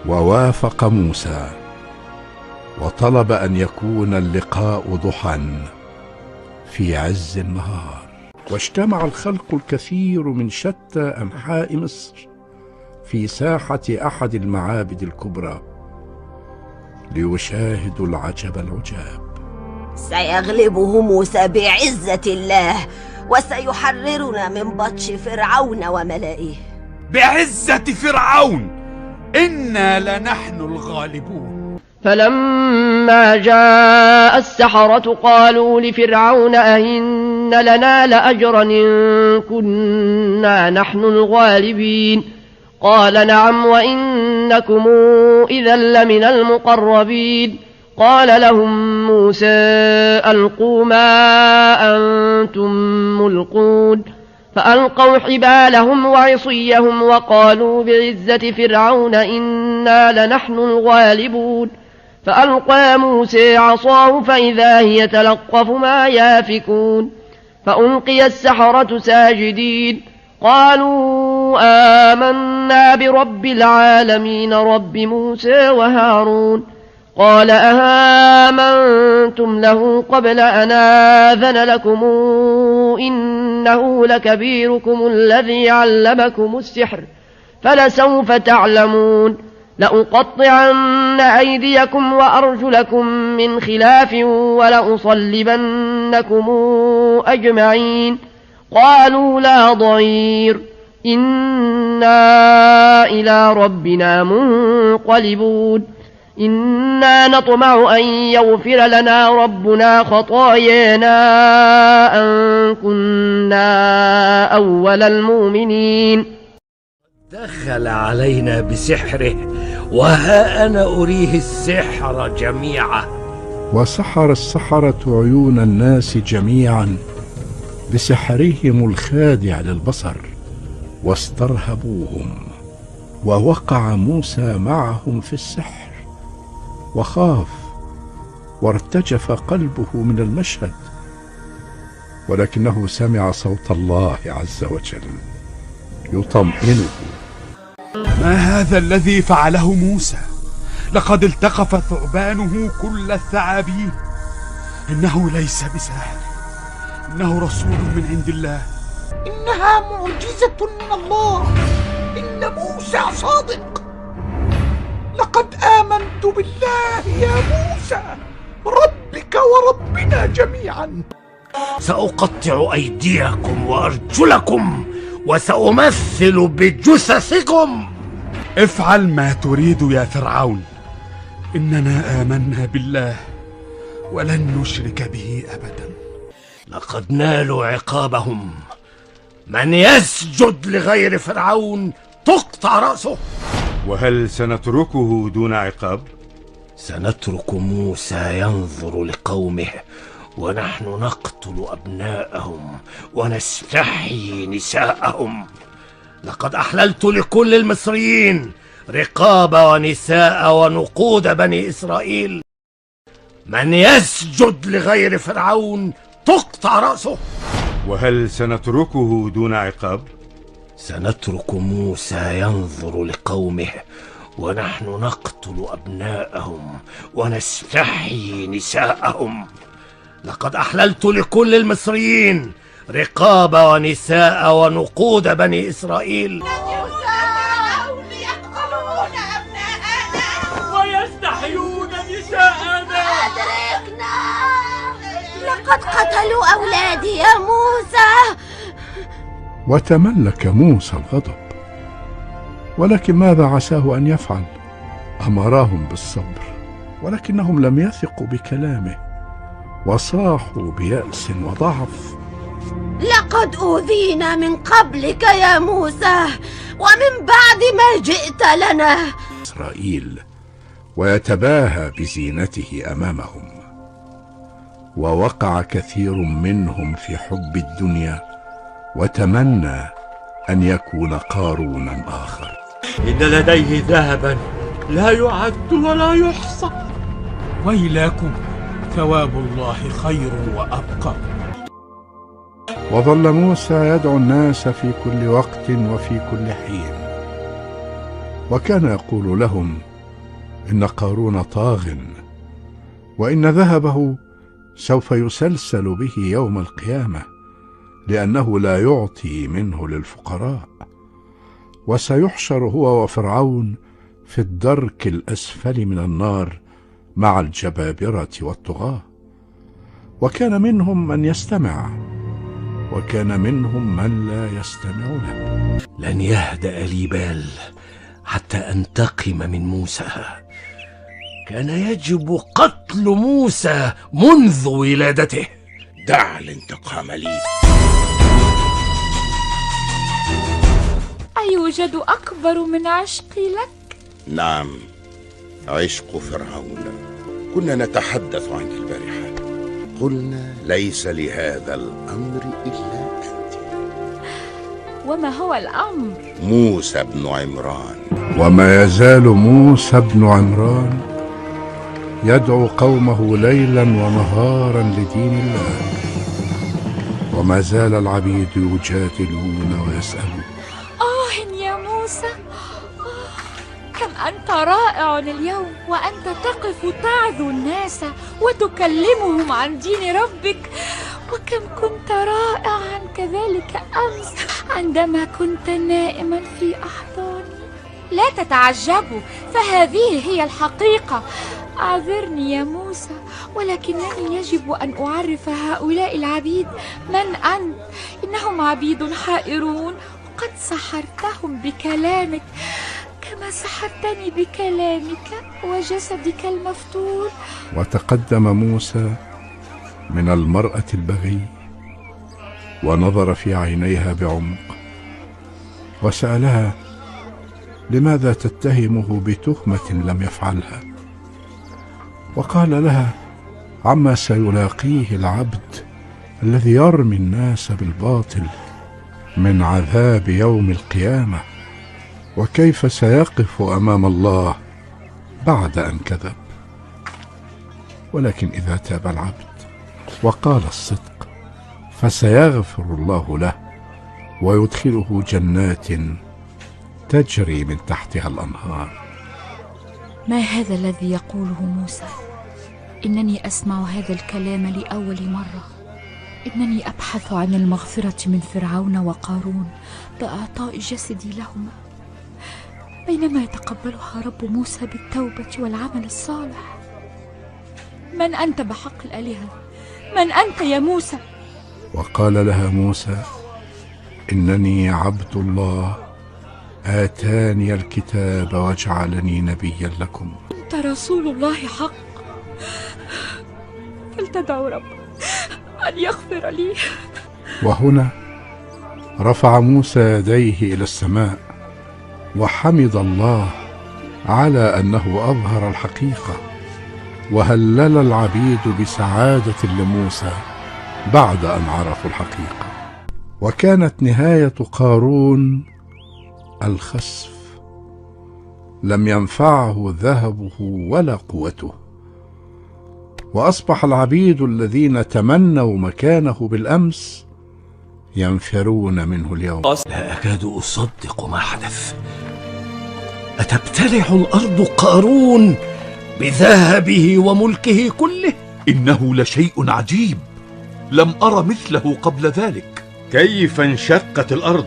ووافق موسى وطلب أن يكون اللقاء ضحى في عز النهار. واجتمع الخلق الكثير من شتى أنحاء مصر في ساحة أحد المعابد الكبرى ليشاهدوا العجب العجاب. سيغلبه موسى بعزة الله وسيحررنا من بطش فرعون وملئه. بعزة فرعون إنا لنحن الغالبون. فلما جاء السحرة قالوا لفرعون أئن لنا لأجرا إن كنا نحن الغالبين قال نعم وإنكم إذا لمن المقربين. قال لهم موسى ألقوا ما أنتم ملقون فألقوا حبالهم وعصيهم وقالوا بعزة فرعون إنا لنحن الغالبون فألقى موسى عصاه فإذا هي تلقف ما يافكون فألقي السحرة ساجدين قالوا آمنا برب العالمين رب موسى وهارون قال أهامنتم له قبل أن آذن لكم إنه لكبيركم الذي علمكم السحر فلسوف تعلمون لأقطعن أيديكم وأرجلكم من خلاف ولأصلبنكم أجمعين قالوا لا ضير إنا إلى ربنا منقلبون إنا نطمع أن يغفر لنا ربنا خطايانا أن كنا أول المؤمنين دخل علينا بسحره وها أنا أريه السحر جميعا. وسحر السحرة عيون الناس جميعا بسحرهم الخادع للبصر واسترهبوهم، ووقع موسى معهم في السحر وخاف وارتجف قلبه من المشهد، ولكنه سمع صوت الله عز وجل يطمئنه. ما هذا الذي فعله موسى؟ لقد التقف ثعبانه كل الثعابين. إنه ليس بساحر، إنه رسول من عند الله. إنها معجزة من الله. إن موسى صادق. لقد آمنت بالله يا موسى ربك وربنا جميعا. سأقطع أيديكم وأرجلكم وسأمثل بجثثكم. افعل ما تريد يا فرعون، إننا آمنا بالله ولن نشرك به أبدا. لقد نالوا عقابهم. من يسجد لغير فرعون تقطع رأسه. وهل سنتركه دون عقاب؟ سنترك موسى ينظر لقومه ونحن نقتل أبناءهم ونستحيي نساءهم. لقد أحللت لكل المصريين رقاب ونساء ونقود بني إسرائيل. من يسجد لغير فرعون تقطع رأسه. وهل سنتركه دون عقاب؟ سنترك موسى ينظر لقومه ونحن نقتل أبناءهم ونستحيي نساءهم. لقد أحللت لكل المصريين رقاب ونساء ونقود بني إسرائيل. يقتلون أبناءنا ويستحيون نساءنا. أدركنا، لقد قتلوا أولادي يا موسى. وتملك موسى الغضب، ولكن ماذا عساه أن يفعل؟ أمرهم بالصبر، ولكنهم لم يثقوا بكلامه وصاحوا بيأس وضعف. لقد أوذينا من قبلك يا موسى ومن بعد ما جئت لنا. إسرائيل ويتباهى بزينته أمامهم، ووقع كثير منهم في حب الدنيا وتمنى أن يكون قارونا آخر. إن لديه ذهبا لا يعد ولا يحصى. ويلاكم، ثواب الله خير وأبقى. وظل موسى يدعو الناس في كل وقت وفي كل حين، وكان يقول لهم إن قارون طاغ، وإن ذهبه سوف يسلسل به يوم القيامة، لأنه لا يعطي منه للفقراء، وسيحشر هو وفرعون في الدرك الأسفل من النار مع الجبابرة والطغاة. وكان منهم من يستمع وكان منهم من لا يستمع له. لن يهدأ لي بال حتى أنتقم من موسى. كان يجب قتل موسى منذ ولادته. دع الانتقام لي. أيوجد أكبر من عشقي لك؟ نعم، عشق فرعون. كنا نتحدث عنك البارحة، قلنا ليس لهذا الأمر إلا أنت. وما هو الأمر؟ موسى بن عمران. وما يزال موسى بن عمران يدعو قومه ليلا ونهارا لدين الله، وما زال العبيد يجادلون ويسألون: يا موسى، كم أنت رائع اليوم، وأنت تقف تعظ الناس وتكلمهم عن دين ربك، وكم كنت رائعا كذلك أمس عندما كنت نائما في أحضاني. لا تتعجبوا، فهذه هي الحقيقة. أعذرني يا موسى، ولكنني يجب أن أعرف هؤلاء العبيد من أنت. إنهم عبيد حائرون، وقد سحرتهم بكلامك كما سحرتني بكلامك وجسدك المفتون. وتقدم موسى من المرأة البغي ونظر في عينيها بعمق، وسألها لماذا تتهمه بتهمة لم يفعلها، وقال لها عما سيلاقيه العبد الذي يرمي الناس بالباطل من عذاب يوم القيامة، وكيف سيقف أمام الله بعد أن كذب. ولكن إذا تاب العبد وقال الصدق فسيغفر الله له ويدخله جنات تجري من تحتها الأنهار. ما هذا الذي يقوله موسى؟ إنني أسمع هذا الكلام لأول مرة. إنني أبحث عن المغفرة من فرعون وقارون بإعطاء جسدي لهما، بينما يتقبلها رب موسى بالتوبة والعمل الصالح. من أنت بحق الآلهة؟ من أنت يا موسى؟ وقال لها موسى: إنني عبد الله آتاني الكتاب وجعلني نبيا لكم. أنت رسول الله حق، فلتدعو رب أن يغفر لي. وهنا رفع موسى يديه إلى السماء وحمد الله على أنه أظهر الحقيقة، وهلل العبيد بسعادة لموسى بعد أن عرفوا الحقيقة. وكانت نهاية قارون الخسف، لم ينفعه ذهبه ولا قوته، وأصبح العبيد الذين تمنوا مكانه بالأمس ينفرون منه اليوم. لا أكاد أصدق ما حدث. أتبتلع الأرض قارون بذهبه وملكه كله؟ إنه لشيء عجيب، لم أر مثله قبل ذلك. كيف انشقت الأرض؟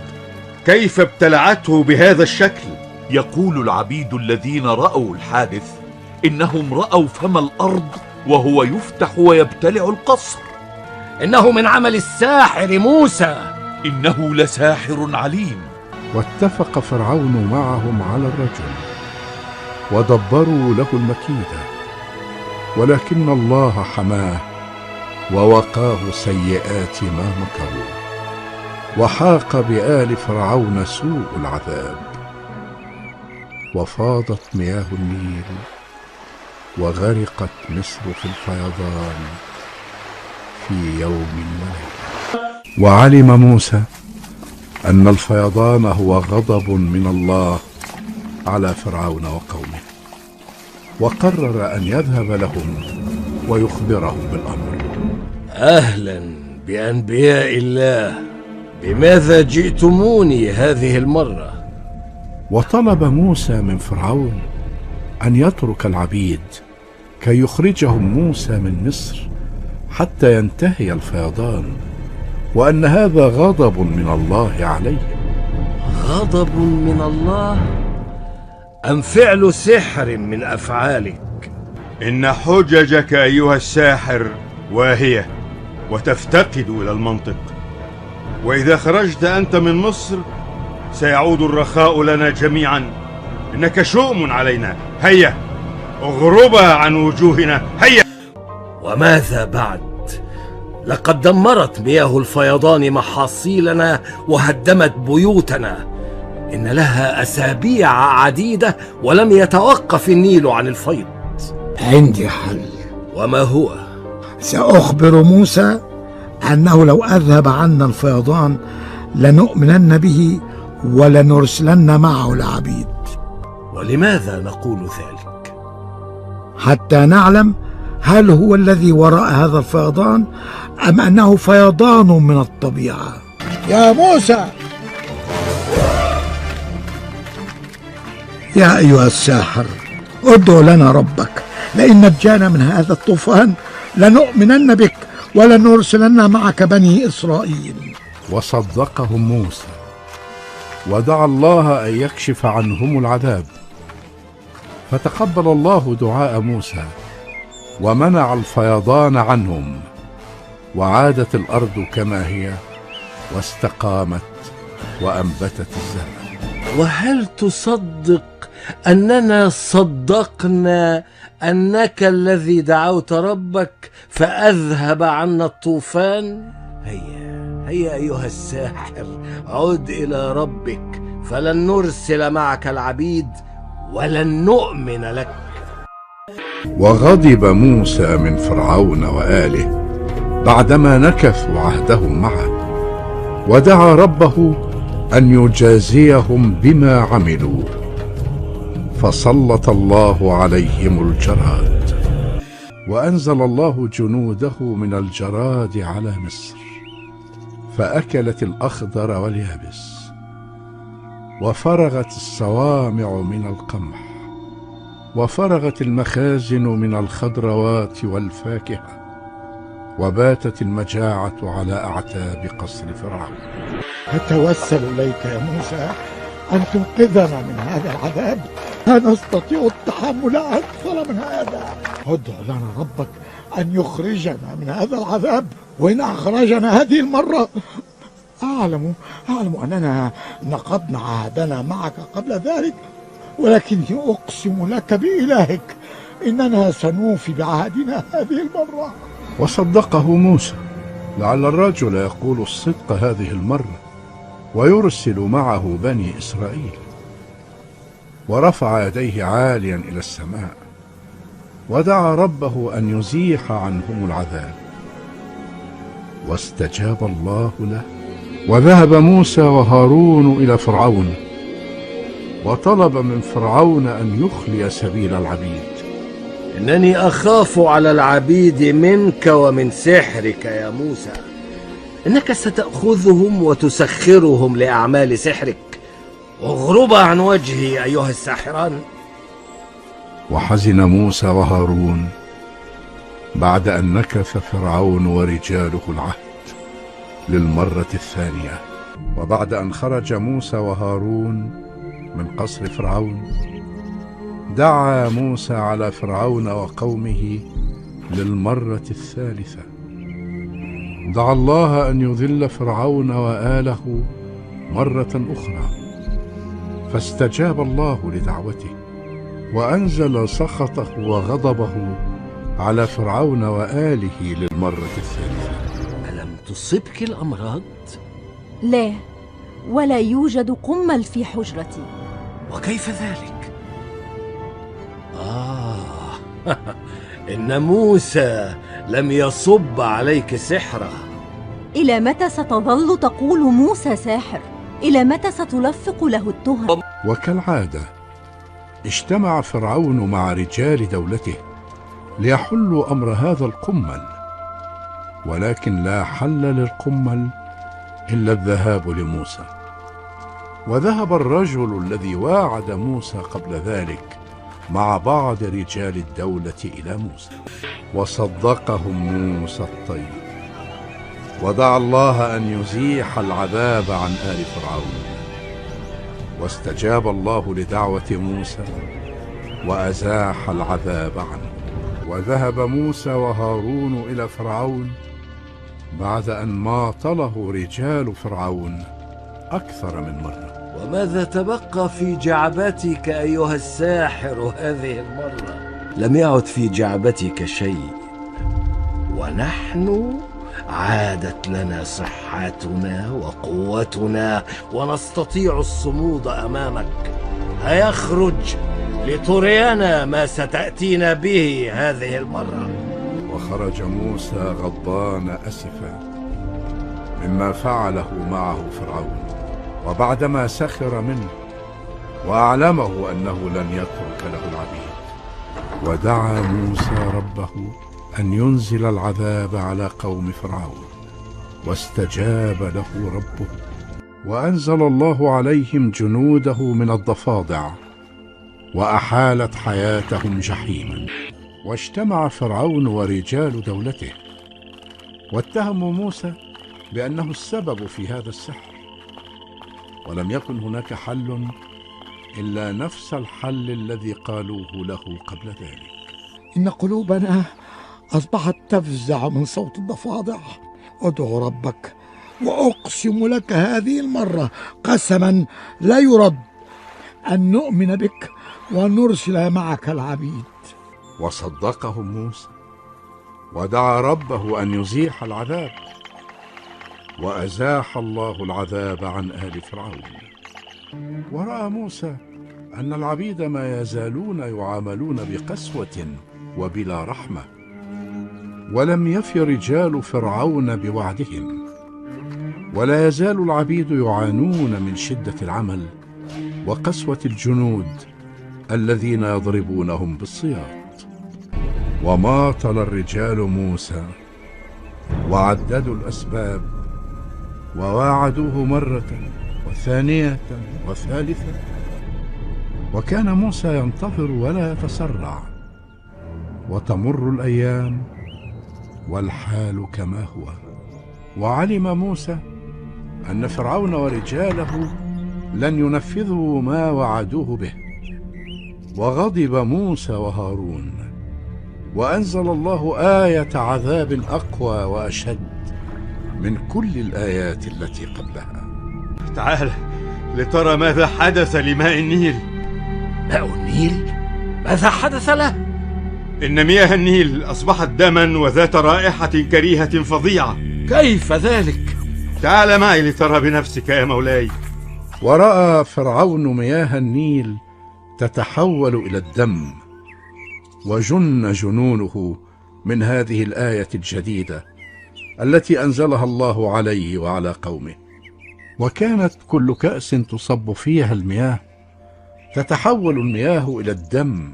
كيف ابتلعته بهذا الشكل؟ يقول العبيد الذين رأوا الحادث إنهم رأوا فم الأرض وهو يفتح ويبتلع القصر. إنه من عمل الساحر موسى. إنه لساحر عليم. واتفق فرعون معهم على الرجل ودبروا له المكيدة، ولكن الله حماه ووقاه سيئات ما مكروا، وحاق بآل فرعون سوء العذاب. وفاضت مياه النيل وغرقت مصر في الفيضان في يوم وليلة. وعلم موسى أن الفيضان هو غضب من الله على فرعون وقومه، وقرر أن يذهب لهم ويخبرهم بالأمر. أهلا بأنبياء الله، بماذا جئتموني هذه المرة؟ وطلب موسى من فرعون أن يترك العبيد كي يخرجهم موسى من مصر حتى ينتهي الفيضان، وأن هذا غضب من الله عليهم. غضب من الله أم فعل سحر من أفعالك؟ إن حججك أيها الساحر واهية وتفتقد إلى المنطق، وإذا خرجت أنت من مصر سيعود الرخاء لنا جميعا. إنك شؤم علينا، هيا اغربها عن وجوهنا، هيا. وماذا بعد؟ لقد دمرت مياه الفيضان محاصيلنا وهدمت بيوتنا. إن لها أسابيع عديدة ولم يتوقف النيل عن الفيض. عندي حل. وما هو؟ سأخبر موسى أنه لو أذهب عنا الفيضان لنؤمنن به ولنرسلن معه العبيد. ولماذا نقول ذلك؟ حتى نعلم هل هو الذي وراء هذا الفيضان أم أنه فيضان من الطبيعة. يا موسى، يا أيها الساحر، ادعو لنا ربك، لئن نجانا من هذا الطوفان لنؤمنن بك ولنرسلن معك بني إسرائيل. وصدقهم موسى ودعا الله أن يكشف عنهم العذاب، فتقبل الله دعاء موسى ومنع الفيضان عنهم، وعادت الأرض كما هي واستقامت وأنبتت الزرع. وهل تصدق أننا صدقنا أنك الذي دعوت ربك فأذهب عنا الطوفان؟ هيا أيها الساحر، عد إلى ربك، فلن نرسل معك العبيد ولن نؤمن لك. وغضب موسى من فرعون وآله بعدما نكثوا عهدهم معه، ودعا ربه أن يجازيهم بما عملوا، فسلط الله عليهم الجراد، وأنزل الله جنوده من الجراد على مصر، فأكلت الأخضر واليابس، وفرغت الصوامع من القمح، وفرغت المخازن من الخضروات والفاكهة، وباتت المجاعة على أعتاب قصر فرعون. أتوسل إليك يا موسى أن تنقذنا من هذا العذاب، لا نستطيع التحمل أكثر من هذا. ادع لنا ربك أن يخرجنا من هذا العذاب، وإن أخرجنا هذه المرة أعلم أننا نقضنا عهدنا معك قبل ذلك، ولكني أقسم لك بإلهك إننا سنوفي بعهدنا هذه المرة. وصدقه موسى، لعل الرجل يقول الصدق هذه المرة ويرسل معه بني إسرائيل. ورفع يديه عاليا إلى السماء ودعا ربه أن يزيح عنهم العذاب، واستجاب الله له. وذهب موسى وهارون إلى فرعون، وطلب من فرعون أن يخلي سبيل العبيد. إنني أخاف على العبيد منك ومن سحرك يا موسى، إنك ستأخذهم وتسخرهم لأعمال سحرك. اغرب عن وجهي أيها الساحران. وحزن موسى وهارون بعد أن نكث فرعون ورجاله العهد للمرة الثانية. وبعد أن خرج موسى وهارون من قصر فرعون، دعا موسى على فرعون وقومه للمرة الثالثة. دعا الله أن يذل فرعون وآله مرة أخرى، فاستجاب الله لدعوته، وأنزل سخطه وغضبه على فرعون وآله للمرة الثالثة. ألم تصبك الأمراض؟ لا، ولا يوجد قمل في حجرتي. وكيف ذلك؟ إن موسى لم يصب عليك سحرا. إلى متى ستظل تقول موسى ساحر؟ إلى متى ستلفق له التهم؟ وكالعادة اجتمع فرعون مع رجال دولته ليحلوا أمر هذا القمل، ولكن لا حل للقمل إلا الذهاب لموسى. وذهب الرجل الذي واعد موسى قبل ذلك مع بعض رجال الدولة إلى موسى، وصدقهم موسى الطيب، ودعا الله أن يزيح العذاب عن آل فرعون. واستجاب الله لدعوة موسى وأزاح العذاب عنه. وذهب موسى وهارون إلى فرعون بعد أن ماطله رجال فرعون أكثر من مرة. وماذا تبقى في جعبتك أيها الساحر هذه المرة؟ لم يعد في جعبتك شيء، ونحن عادت لنا صحتنا وقوتنا ونستطيع الصمود أمامك. هيخرج لترينا ما ستأتينا به هذه المرة. وخرج موسى غضبان أسفا مما فعله معه فرعون، وبعدما سخر منه وأعلمه أنه لن يترك له العبيد، ودعا موسى ربه أن ينزل العذاب على قوم فرعون، واستجاب له ربه، وأنزل الله عليهم جنوده من الضفادع، وأحالت حياتهم جحيما. واجتمع فرعون ورجال دولته، واتهموا موسى بأنه السبب في هذا السحر، ولم يكن هناك حل إلا نفس الحل الذي قالوه له قبل ذلك. إن قلوبنا أصبحت تفزع من صوت الضفادع. ادعو ربك، وأقسم لك هذه المرة قسما لا يرد أن نؤمن بك ونرسل معك العبيد. وصدقهم موسى، ودعا ربه أن يزيح العذاب، وأزاح الله العذاب عن آل فرعون. ورأى موسى أن العبيد ما يزالون يعاملون بقسوة وبلا رحمة، ولم يف رجال فرعون بوعدهم، ولا يزال العبيد يعانون من شدة العمل وقسوة الجنود الذين يضربونهم بالسياط. وماطل الرجال موسى وعددوا الأسباب، وواعدوه مرة وثانية وثالثة، وكان موسى ينتظر ولا يتسرع. وتمر الأيام والحال كما هو، وعلم موسى أن فرعون ورجاله لن ينفذوا ما وعدوه به، وغضب موسى وهارون، وأنزل الله آية عذاب أقوى وأشد من كل الآيات التي قبلها. تعال لترى ماذا حدث لماء النيل. ماء النيل؟ ماذا حدث له؟ إن مياه النيل أصبحت دما وذات رائحة كريهة فظيعة. كيف ذلك؟ تعال معي لترى بنفسك يا مولاي. ورأى فرعون مياه النيل تتحول إلى الدم، وجن جنونه من هذه الآية الجديدة التي أنزلها الله عليه وعلى قومه. وكانت كل كأس تصب فيها المياه تتحول المياه إلى الدم.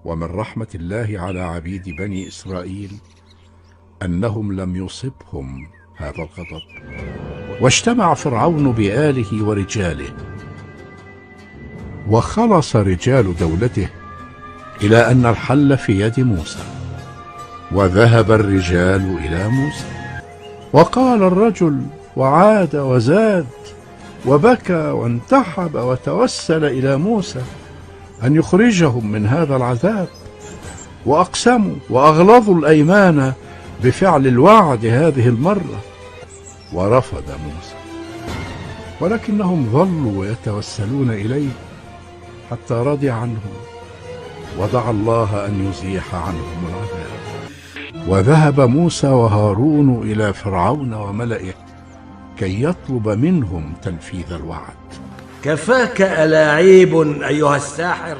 ومن رحمة الله على عبيد بني إسرائيل أنهم لم يصبهم هذا الغضب. واجتمع فرعون بآله ورجاله، وخلص رجال دولته إلى أن الحل في يد موسى. وذهب الرجال إلى موسى، وقال الرجل وعاد وزاد، وبكى وانتحب وتوسل إلى موسى أن يخرجهم من هذا العذاب، وأقسموا وأغلظوا الأيمان بفعل الوعد هذه المرة. ورفض موسى، ولكنهم ظلوا يتوسلون إليه حتى رضي عنهم، ودعا الله أن يزيح عنهم العذاب. وذهب موسى وهارون إلى فرعون وملئه كي يطلب منهم تنفيذ الوعد. كفاك ألاعيب أيها الساحر،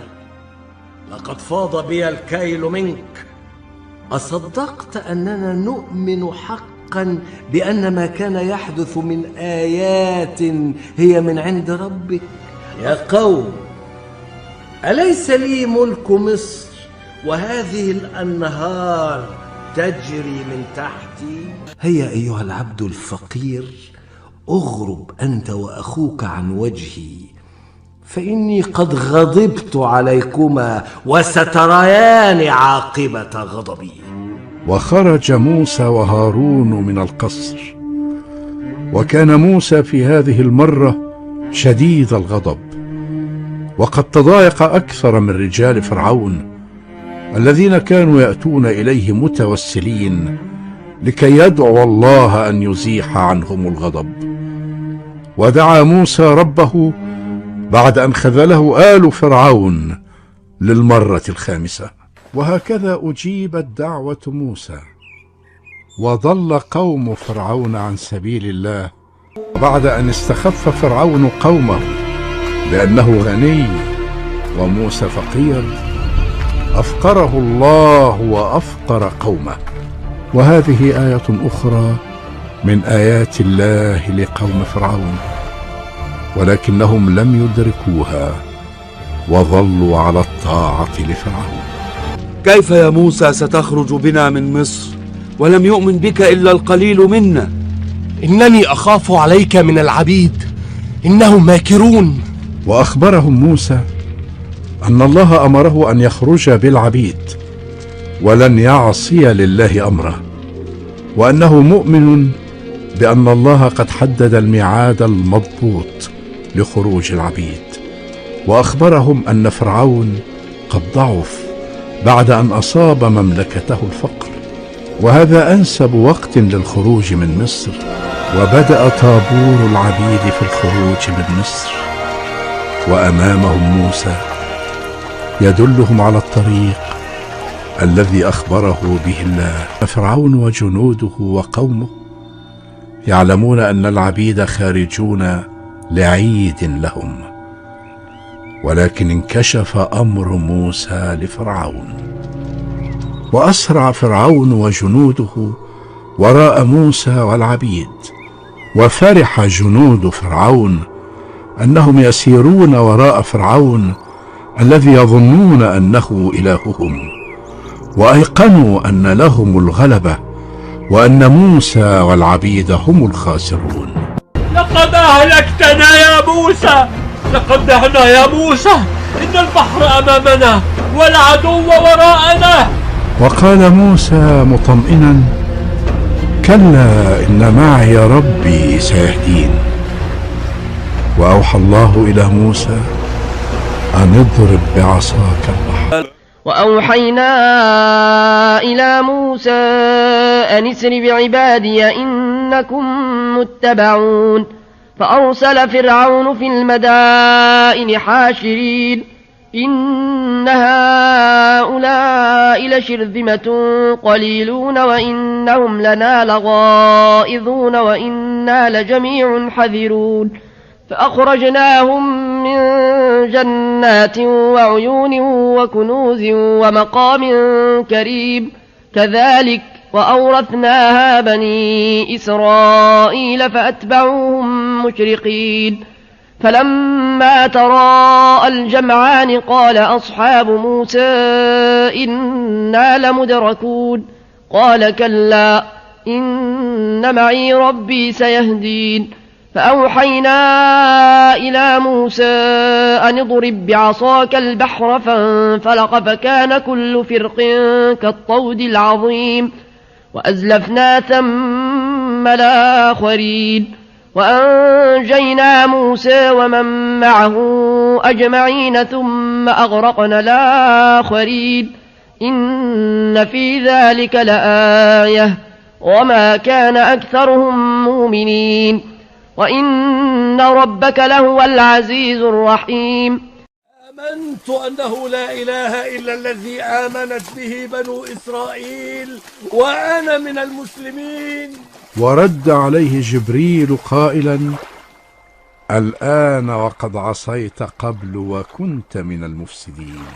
لقد فاض بي الكيل منك. أصدقت أننا نؤمن حقا بأن ما كان يحدث من آيات هي من عند ربك؟ يا قوم، أليس لي ملك مصر وهذه الأنهار تجري من تحتي؟ هيا أيها العبد الفقير، اغرب أنت وأخوك عن وجهي، فإني قد غضبت عليكما وستريان عاقبة غضبي. وخرج موسى وهارون من القصر، وكان موسى في هذه المرة شديد الغضب، وقد تضايق أكثر من رجال فرعون الذين كانوا يأتون إليه متوسلين لكي يدعو الله أن يزيح عنهم الغضب. ودعا موسى ربه بعد أن خذله آل فرعون للمرة الخامسة. وهكذا أجيبت دعوة موسى، وضل قوم فرعون عن سبيل الله بعد أن استخف فرعون قومه بأنه غني وموسى فقير. أفقره الله وأفقر قومه. وهذه آية أخرى من آيات الله لقوم فرعون، ولكنهم لم يدركوها وظلوا على الطاعة لفرعون. كيف يا موسى ستخرج بنا من مصر ولم يؤمن بك إلا القليل منا؟ إنني أخاف عليك من العبيد، إنهم ماكرون. وأخبرهم موسى أن الله أمره أن يخرج بالعبيد ولن يعصي لله أمره، وأنه مؤمن بأن الله قد حدد الميعاد المضبوط لخروج العبيد. وأخبرهم أن فرعون قد ضعف بعد أن أصاب مملكته الفقر، وهذا أنسب وقت للخروج من مصر. وبدأ طابور العبيد في الخروج من مصر، وأمامهم موسى يدلهم على الطريق الذي أخبره به الله. فرعون وجنوده وقومه يعلمون أن العبيد خارجون لعيد لهم، ولكن انكشف أمر موسى لفرعون، وأسرع فرعون وجنوده وراء موسى والعبيد. وفرح جنود فرعون أنهم يسيرون وراء فرعون الذي يظنون أنه إلههم، وأيقنوا أن لهم الغلبة وأن موسى والعبيد هم الخاسرون. لقد أهلكتنا يا موسى، لقد دهنا يا موسى، إن البحر أمامنا والعدو وراءنا. وقال موسى مطمئنا: كلا إن معي ربي سيهدين. وأوحى الله إلى موسى أن اضرب بعصاك البحر. وأوحينا إلى موسى أن اسر بعبادي إنكم متبعون. فأرسل فرعون في المدائن حاشرين إن هؤلاء لشرذمة قليلون وإنهم لنا لغائظون وإنا لجميع حذرون. فأخرجناهم من جنات وعيون وكنوز ومقام كريم. كذلك وأورثناها بني إسرائيل فأتبعوهم مشرقين. فلما تراءى الجمعان قال أصحاب موسى إنا لمدركون. قال كلا إن معي ربي سيهدين. فأوحينا إلى موسى أن اضرب بعصاك البحر فانفلق فكان كل فرق كالطود العظيم. وأزلفنا ثم الآخرين وأنجينا موسى ومن معه أجمعين ثم أغرقنا الآخرين. إن في ذلك لآية وما كان أكثرهم مؤمنين وإن ربك لهو العزيز الرحيم. آمنت أنه لا إله إلا الذي آمنت به بنو إسرائيل وأنا من المسلمين. ورد عليه جبريل قائلا: الآن وقد عصيت قبل وكنت من المفسدين.